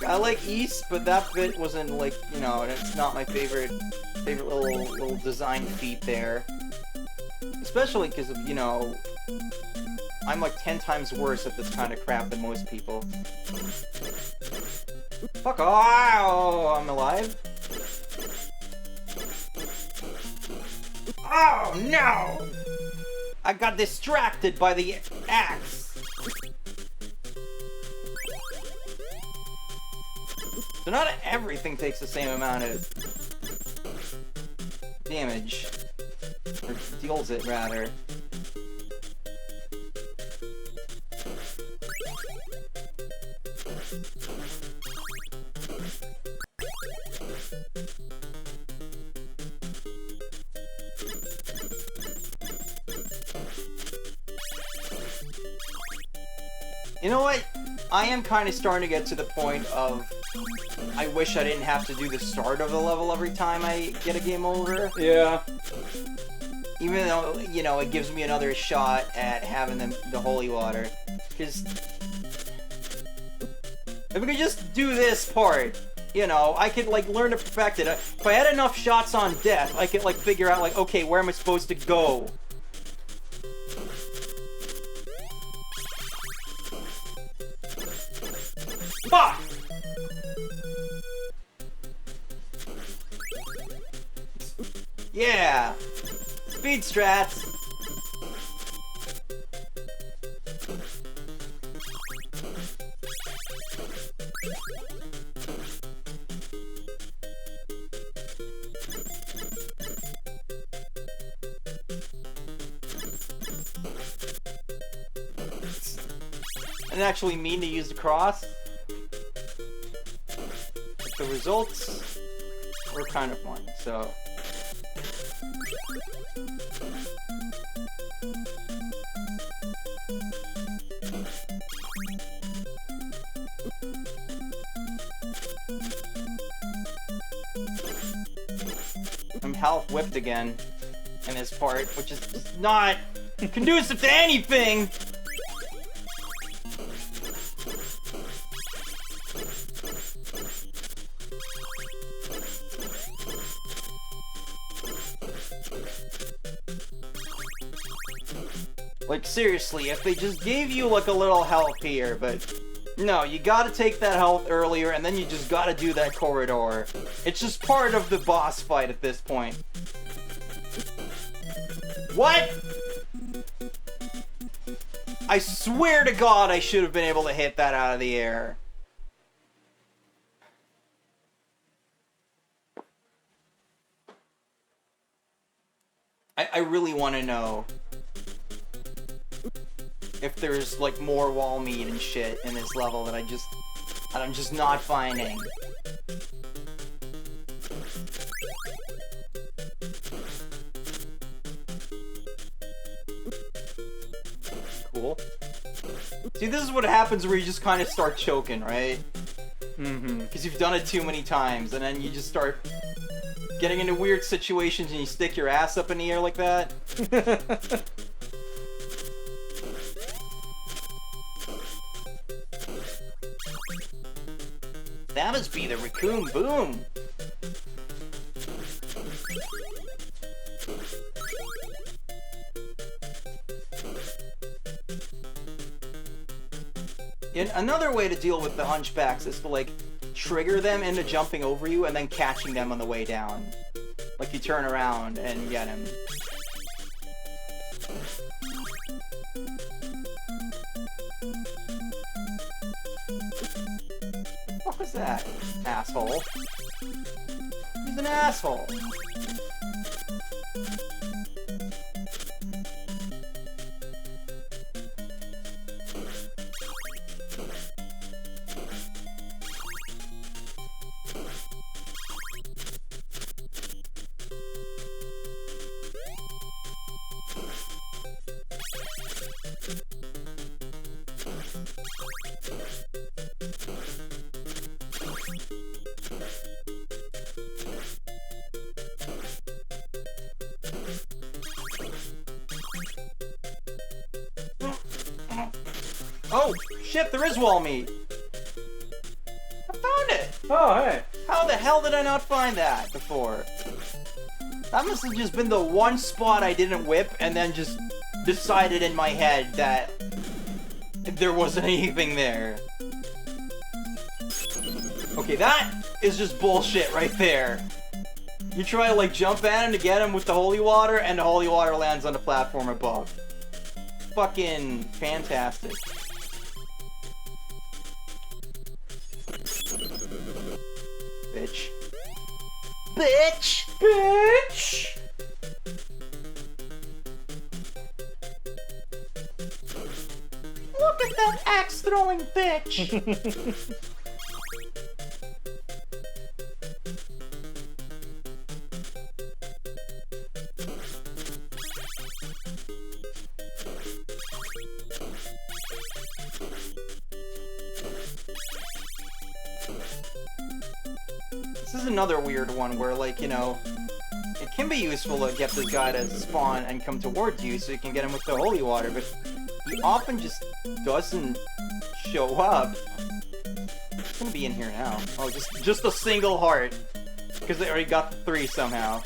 Speaker 1: Like, I like East, but that bit wasn't, like, you know, it's not my favorite little design feat there. Especially because of, you know, I'm like 10 times worse at this kind of crap than most people. Fuck off! Oh, I'm alive? Oh no! I got distracted by the axe. So not everything takes the same amount of damage. Or deals it, rather. You know what? I am kind of starting to get to the point of I wish I didn't have to do the start of the level every time I get a game over.
Speaker 4: Yeah.
Speaker 1: Even though, you know, it gives me another shot at having the holy water. Because if we could just do this part, you know, I could, like, learn to perfect it. If I had enough shots on death, I could, like, figure out, like, okay, where am I supposed to go? Fuck! Yeah! Speed strats! I didn't actually mean to use the cross. The results were kind of fun, so... I'm health whipped again in this part, which is just not conducive to anything! Like, seriously, if they just gave you, like, a little health here, but... No, you gotta take that health earlier, and then you just gotta do that corridor. It's just part of the boss fight at this point. What?! I swear to God I should have been able to hit that out of the air. I really want to know if there's, like, more wall meat and shit in this level that I'm just not finding. Cool. See, this is what happens where you just kind of start choking, right?
Speaker 4: Mm-hmm.
Speaker 1: Because you've done it too many times, and then you just start getting into weird situations and you stick your ass up in the air like that. That must be the Raccoon Boom. And another way to deal with the hunchbacks is to, like, trigger them into jumping over you and then catching them on the way down. Like, you turn around and get him. What was that, asshole? He's an asshole. Oh, shit, there is wall meat. I found it.
Speaker 4: Oh, hey.
Speaker 1: How the hell did I not find that before? That must have just been the one spot I didn't whip and then just decided in my head that there wasn't anything there. Okay, that is just bullshit right there. You try to like jump at him to get him with the holy water and the holy water lands on the platform above. Fucking fantastic. Bitch. Bitch!
Speaker 4: Bitch!
Speaker 1: Look at that axe-throwing bitch! This is another weird one where, like, you know, it can be useful to get this guy to spawn and come towards you so you can get him with the holy water, but he often just doesn't show up. It's gonna be in here now. Oh, just a single heart. Because they already got the 3 somehow.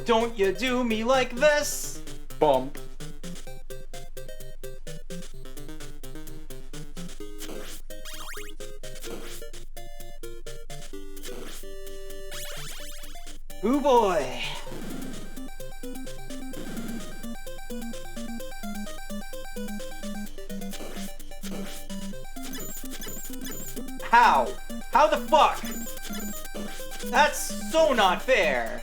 Speaker 1: Don't you do me like this!
Speaker 4: Bump.
Speaker 1: Ooh boy! How? How the fuck? That's so not fair!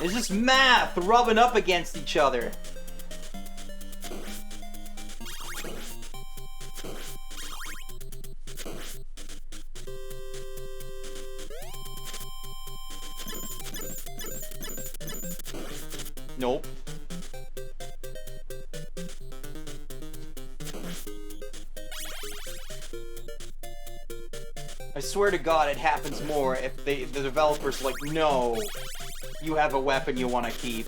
Speaker 1: It's just math rubbing up against each other. Nope. I swear to God, it happens more if the developers like, no, you have a weapon you want to keep.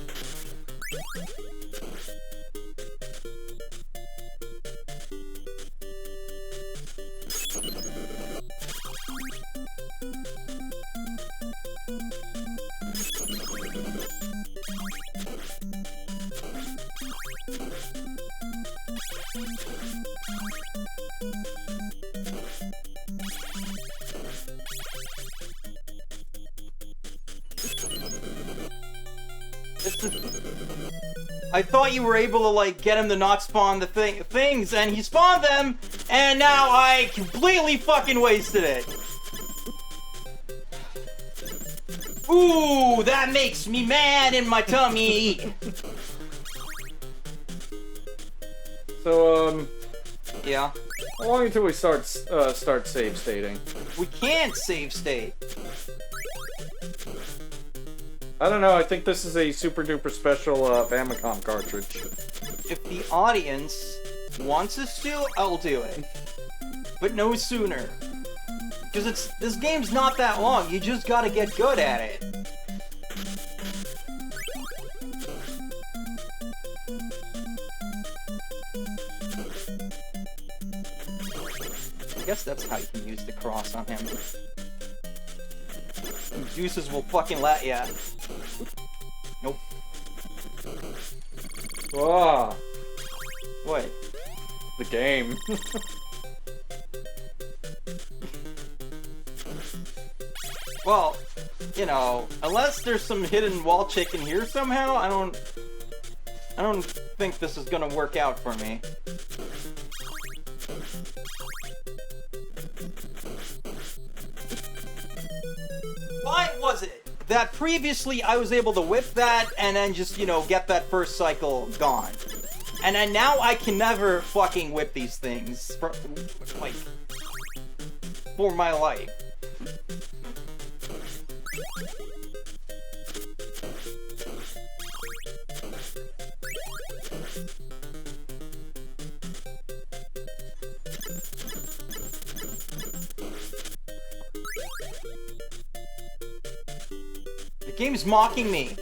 Speaker 1: I thought you were able to, like, get him to not spawn the things, and he spawned them, and now I completely fucking wasted it. Ooh, that makes me mad in my tummy.
Speaker 4: So,
Speaker 1: Yeah.
Speaker 4: how long until we start save stating?
Speaker 1: We can't save state.
Speaker 4: I don't know, I think this is a super duper special Famicom cartridge.
Speaker 1: If the audience wants us to, I'll do it. But no sooner. Because this game's not that long, you just gotta get good at it. I guess that's how you can use the cross on him. Juices will fucking let ya. Nope.
Speaker 4: Ah,
Speaker 1: What?
Speaker 4: the game.
Speaker 1: Well, you know, unless there's some hidden wall chicken here somehow, I don't think this is gonna work out for me. Why was it that previously I was able to whip that and then just, you know, get that first cycle gone? And then now I can never fucking whip these things for, like, for my life. Game's mocking me.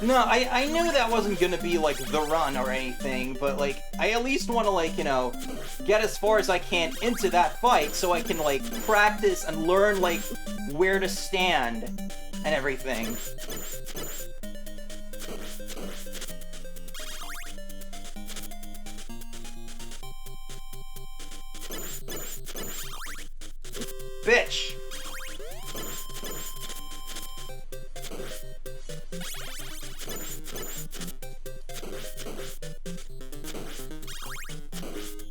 Speaker 1: No, I knew that wasn't gonna be, like, the run or anything, but, like, I at least want to, like, you know, get as far as I can into that fight so I can, like, practice and learn, like, where to stand and everything. Bitch!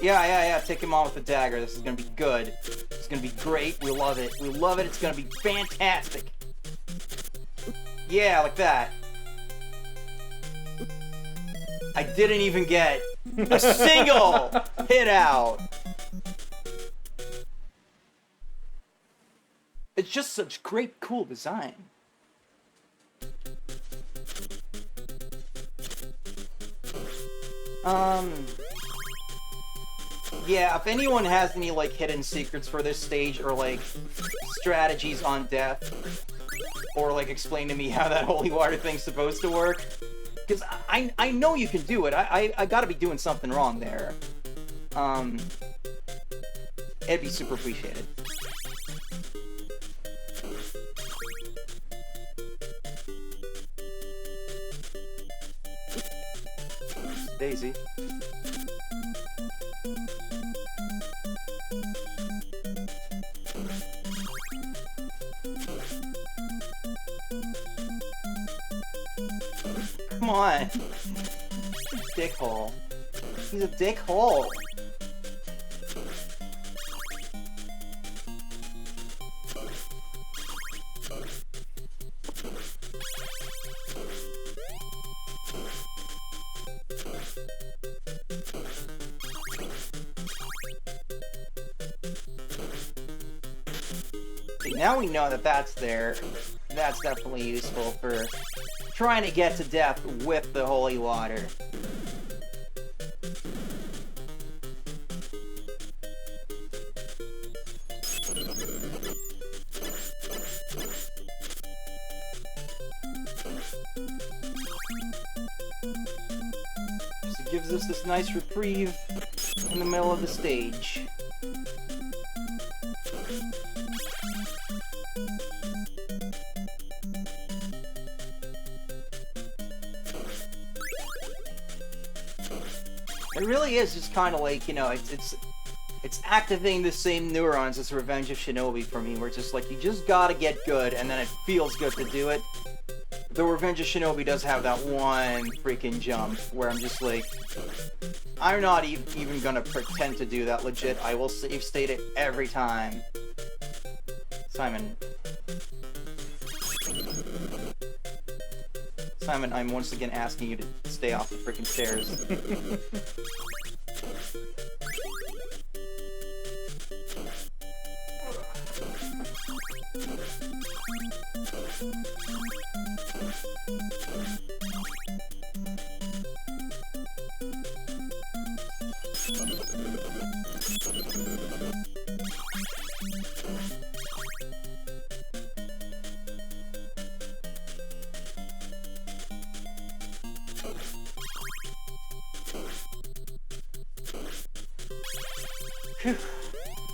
Speaker 1: Yeah, take him on with the dagger. This is gonna be good. It's gonna be great. We love it. We love it. It's gonna be fantastic. Yeah, like that. I didn't even get a single hit out. It's just such great, cool design. Yeah, if anyone has any, like, hidden secrets for this stage, or, like, strategies on death, or, like, explain to me how that holy water thing's supposed to work, because I know you can do it. I gotta be doing something wrong there. It'd be super appreciated. Daisy. Come on. Dickhole. He's a dickhole. See, now we know that that's there. That's definitely useful for trying to get to death with the holy water. So it gives us this nice reprieve in the middle of the stage. It really is just kind of like, you know, it's activating the same neurons as Revenge of Shinobi for me, where it's just like, you just gotta get good, and then it feels good to do it. The Revenge of Shinobi does have that one freaking jump, where I'm just like, I'm not even gonna pretend to do that legit. I will save state it every time. Simon, I'm once again asking you to stay off the freaking stairs.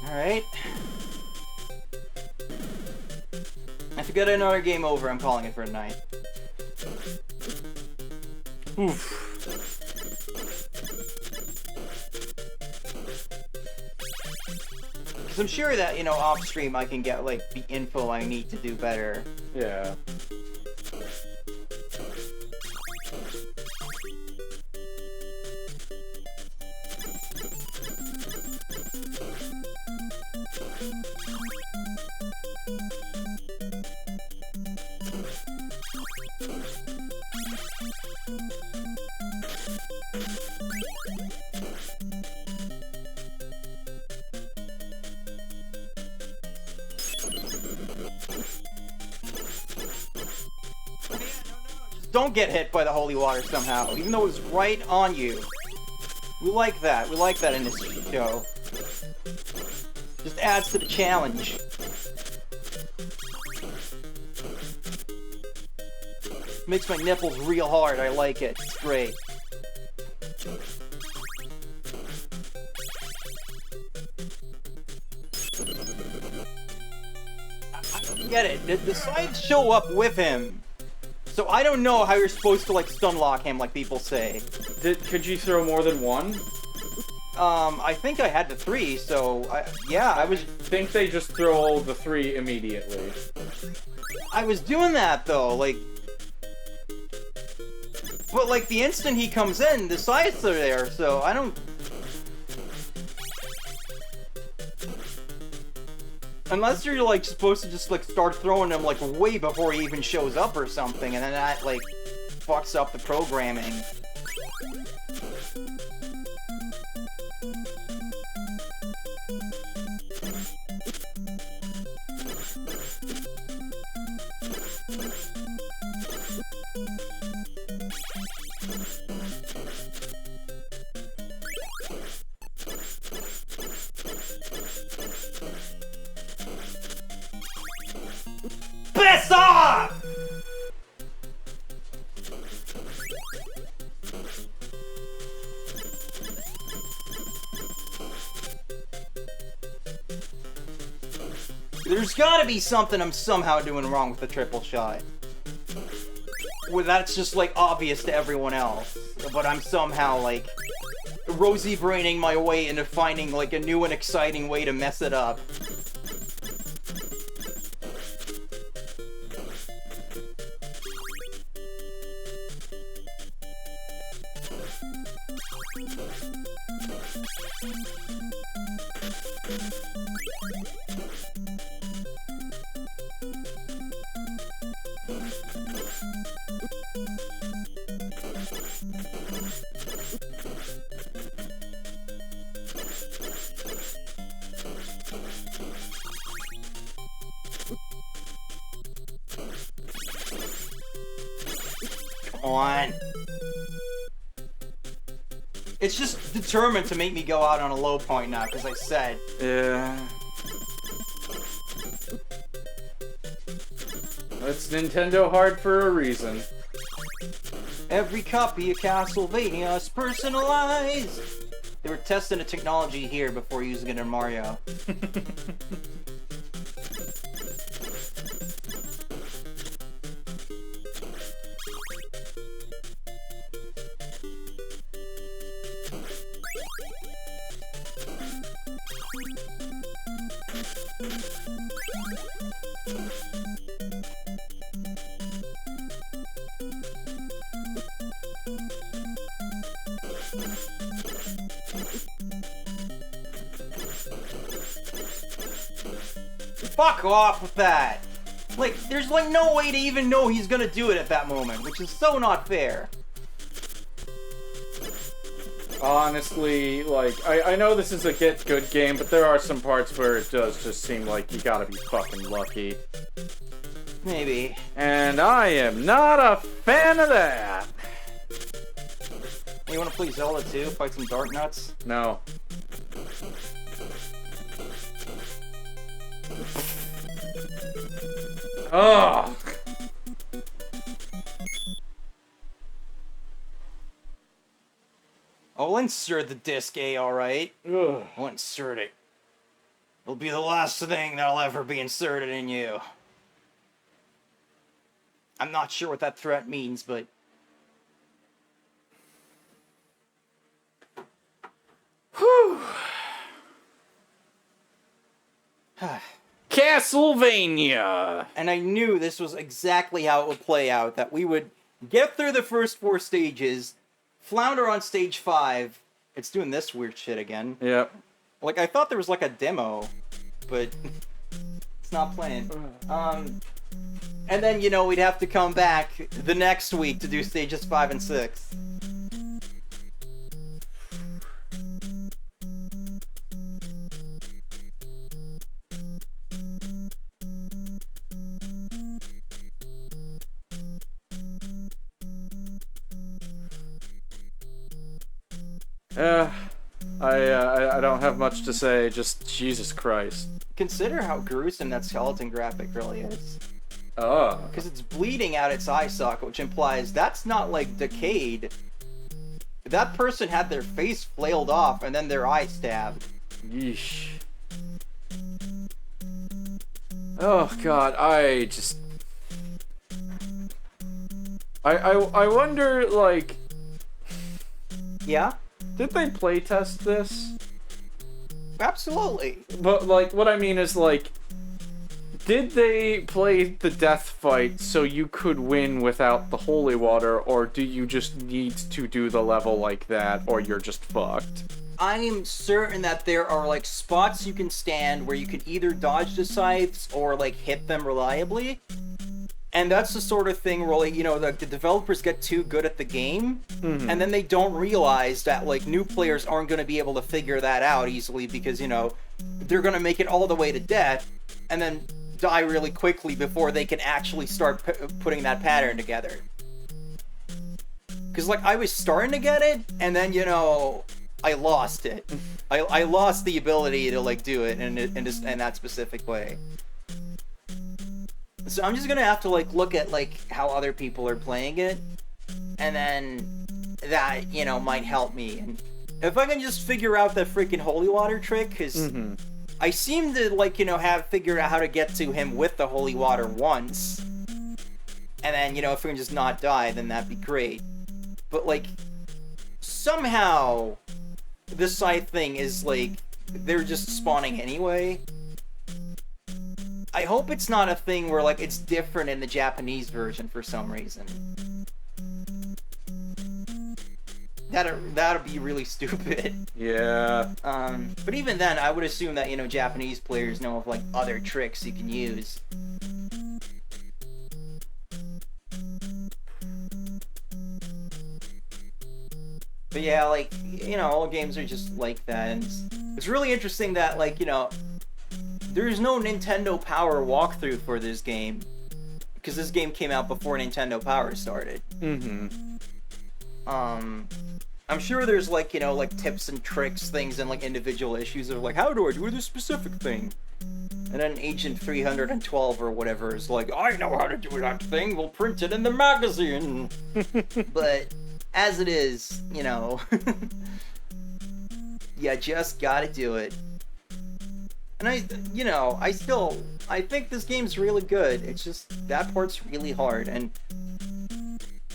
Speaker 1: Alright. If you get another game over, I'm calling it for a night. Oof. Because I'm sure that, you know, off stream I can get, like, the info I need to do better.
Speaker 4: Yeah.
Speaker 1: Don't get hit by the holy water somehow, even though it's right on you. We like that. We like that in this show. Just adds to the challenge. Makes my nipples real hard. I like it. It's great. I don't get it. The sides show up with him. So I don't know how you're supposed to, like, stun lock him, like people say.
Speaker 4: Could you throw more than one?
Speaker 1: I think I had the 3, so, I was...
Speaker 4: I think they just throw all the 3 immediately.
Speaker 1: I was doing that, though, like... But, like, the instant he comes in, the sides are there, so I don't... Unless you're, like, supposed to just, like, start throwing him, like, way before he even shows up or something, and then that, like, fucks up the programming. Piss off! There's gotta be something I'm somehow doing wrong with the triple shot. Where that's just, like, obvious to everyone else. But I'm somehow, like, Rosie braining my way into finding, like, a new and exciting way to mess it up. Come on. It's just determined to make me go out on a low point now, because I said.
Speaker 4: Yeah. It's Nintendo hard for a reason.
Speaker 1: Every copy of Castlevania is personalized. They were testing the technology here before using it in Mario. Fuck off with that! Like, there's like no way to even know he's gonna do it at that moment, which is so not fair.
Speaker 4: Honestly, like, I know this is a get good game, but there are some parts where it does just seem like you gotta be fucking lucky.
Speaker 1: Maybe.
Speaker 4: And I am not a fan of that!
Speaker 1: Hey, you wanna play Zelda 2? Fight some Dark Nuts?
Speaker 4: No. Ugh!
Speaker 1: I'll insert the disc A, alright?
Speaker 4: Ugh.
Speaker 1: I'll insert it. It'll be the last thing that'll ever be inserted in you. I'm not sure what that threat means, but...
Speaker 4: Whew. Castlevania!
Speaker 1: And I knew this was exactly how it would play out, that we would get through the first 4 stages, flounder on stage 5. It's doing this weird shit again.
Speaker 4: Yep.
Speaker 1: Like, I thought there was like a demo, but it's not playing. And then, you know, we'd have to come back the next week to do stages 5 and 6.
Speaker 4: I don't have much to say, just Jesus Christ.
Speaker 1: Consider how gruesome that skeleton graphic really is.
Speaker 2: Oh.
Speaker 1: Because it's bleeding out its eye socket, which implies that's not, like, decayed. That person had their face flailed off and then their eye stabbed.
Speaker 2: Yeesh. Oh god, I just... I wonder, like...
Speaker 1: Yeah?
Speaker 2: Did they playtest this?
Speaker 1: Absolutely.
Speaker 2: But, like, what I mean is, like... Did they play the death fight so you could win without the holy water, or do you just need to do the level like that, or you're just fucked?
Speaker 1: I'm certain that there are, like, spots you can stand where you can either dodge the scythes or, like, hit them reliably. And that's the sort of thing where, like, you know, the developers get too good at the game, and then they don't realize that, like, new players aren't going to be able to figure that out easily because, you know, they're going to make it all the way to death, and then die really quickly before they can actually start putting that pattern together. Because, like, I was starting to get it, and then, you know, I lost it. I lost the ability to, like, do it in that specific way. So I'm just gonna have to, like, look at, like, how other people are playing it, and then that, you know, might help me. And if I can just figure out that freaking holy water trick, because I seem to, like, you know, have figured out how to get to him with the holy water once, and then, you know, if we can just not die, then that'd be great. But, like, somehow the scythe thing is, like, they're just spawning anyway. I hope it's not a thing where, like, it's different in the Japanese version for some reason. That'd be really stupid.
Speaker 2: Yeah.
Speaker 1: But even then, I would assume that, you know, Japanese players know of, like, other tricks you can use. But yeah, like, you know, all games are just like that. And it's really interesting that, like, you know, there's no Nintendo Power walkthrough for this game. Because this game came out before Nintendo Power started. I'm sure there's, like, you know, like, tips and tricks, things, and, like, individual issues of, like, how do I do this specific thing? And then Agent 312 or whatever is like, I know how to do that thing, we'll print it in the magazine! But, as it is, you know, you just gotta do it. And you know, I think this game's really good, it's just, that part's really hard, and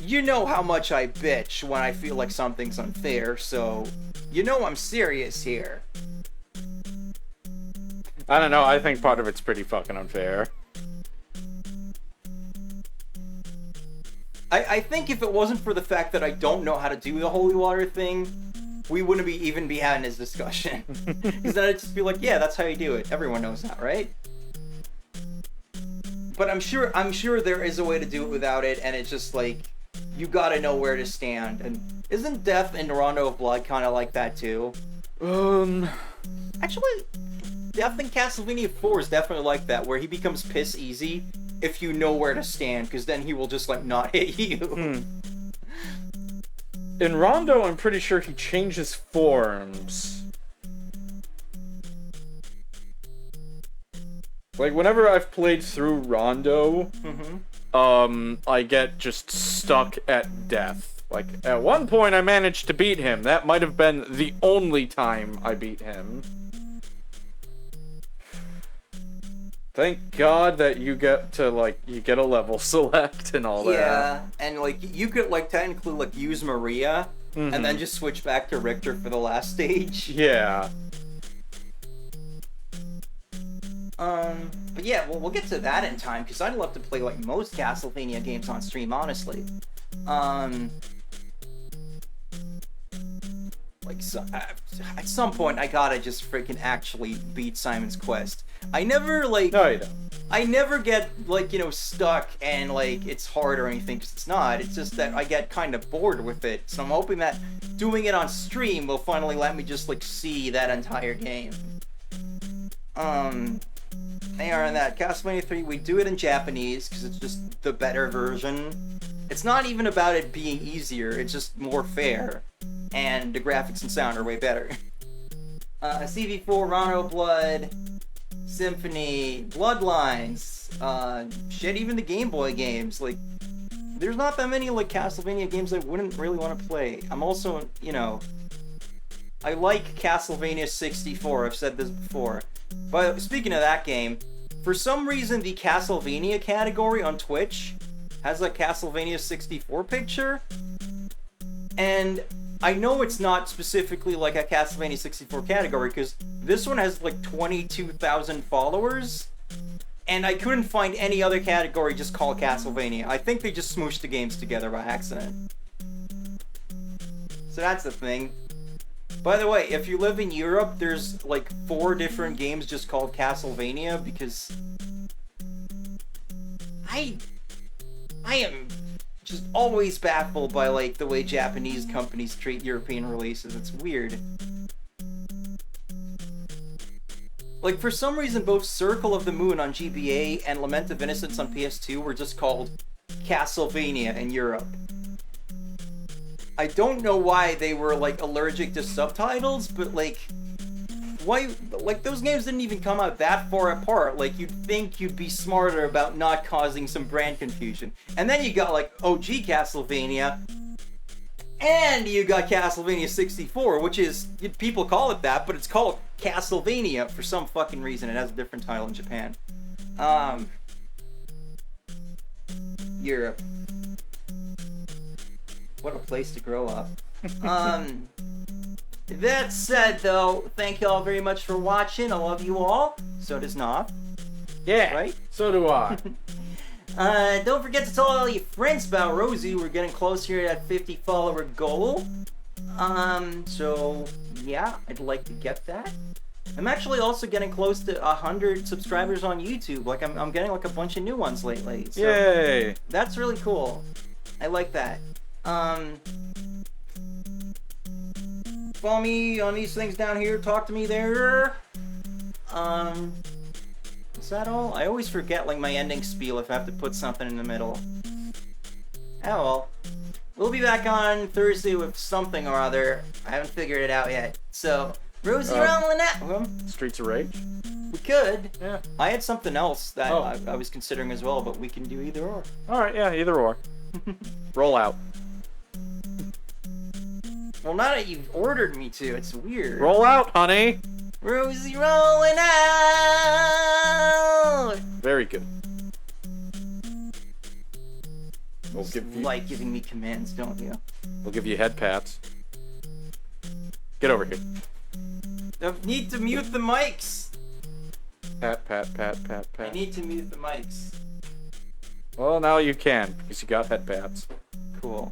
Speaker 1: you know how much I bitch when I feel like something's unfair, so you know I'm serious here.
Speaker 2: I don't know, I think part of it's pretty fucking unfair.
Speaker 1: I think if it wasn't for the fact that I don't know how to do the holy water thing, we wouldn't even be having this discussion. Because then I'd just be like, yeah, that's how you do it. Everyone knows that, right? But I'm sure there is a way to do it without it, and it's just like, you gotta know where to stand. And isn't Death in Rondo of Blood kind of like that too? Actually, Death in Castlevania 4 is definitely like that, where he becomes piss easy if you know where to stand, because then he will just, like, not hit you.
Speaker 2: In Rondo, I'm pretty sure he changes forms. Like, whenever I've played through Rondo, I get just stuck at death. Like, at one point I managed to beat him. That might have been the only time I beat him. Thank God that you get to, like, you get a level select and all that.
Speaker 1: Yeah, and, like, you could, like, technically, like, use Maria, and then just switch back to Richter for the last stage.
Speaker 2: Yeah.
Speaker 1: But yeah, well, we'll get to that in time, because I'd love to play, like, most Castlevania games on stream, honestly. Like, so, at some point, I gotta just freaking actually beat Simon's Quest. I never, like...
Speaker 2: No, you don't.
Speaker 1: I never get, like, you know, stuck and, like, it's hard or anything, because it's not. It's just that I get kind of bored with it. So I'm hoping that doing it on stream will finally let me just, like, see that entire game. They are in that. Castlevania 3, we do it in Japanese, because it's just the better version. It's not even about it being easier, it's just more fair. And the graphics and sound are way better. CV4, Rondo Blood, Symphony, Bloodlines, shit, even the Game Boy games. Like, there's not that many like Castlevania games I wouldn't really want to play. I'm also, you know, I like Castlevania 64. I've said this before. But speaking of that game, for some reason the Castlevania category on Twitch has a Castlevania 64 picture, and I know it's not specifically like a Castlevania 64 category because this one has like 22,000 followers, and I couldn't find any other category just called Castlevania. I think they just smooshed the games together by accident. So that's the thing. By the way, if you live in Europe, there's like 4 different games just called Castlevania because I am just always baffled by like the way Japanese companies treat European releases. It's weird. Like, for some reason, both Circle of the Moon on GBA and Lament of Innocence on PS2 were just called Castlevania in Europe. I don't know why they were like allergic to subtitles, but like, why? Like, those games didn't even come out that far apart. Like, you'd think you'd be smarter about not causing some brand confusion. And then you got like OG Castlevania, and you got Castlevania 64, which is, people call it that, but it's called Castlevania for some fucking reason. It has a different title in Japan. Europe. What a place to grow up. That said, though, thank you all very much for watching. I love you all. So does Knopf.
Speaker 2: Yeah.
Speaker 1: Right?
Speaker 2: So do I.
Speaker 1: Don't forget to tell all your friends about Rosie. We're getting close here to that 50 follower goal. So yeah, I'd like to get that. I'm actually also getting close to 100 subscribers on YouTube. Like, I'm getting like a bunch of new ones lately. So
Speaker 2: Yay!
Speaker 1: that's really cool. I like that. Follow me on these things down here. Talk to me there. Is that all? I always forget like my ending spiel if I have to put something in the middle. Oh well. We'll be back on Thursday with something or other. I haven't figured it out yet. So, Rosie rolling out.
Speaker 2: Streets of Rage?
Speaker 1: We could.
Speaker 2: Yeah.
Speaker 1: I had something else that I was considering as well, but we can do either or.
Speaker 2: Alright, yeah, either or. Roll out.
Speaker 1: Well, now that you've ordered me to, it's weird.
Speaker 2: Roll out, honey!
Speaker 1: Rosie rolling out!
Speaker 2: Very good. We'll give you,
Speaker 1: like giving me commands, don't you?
Speaker 2: we'll give you head pats. Get over here.
Speaker 1: I need to mute the mics!
Speaker 2: Pat, pat, pat, pat,
Speaker 1: I
Speaker 2: pat.
Speaker 1: need to mute the mics.
Speaker 2: Well, now you can, because you got head pats.
Speaker 1: Cool.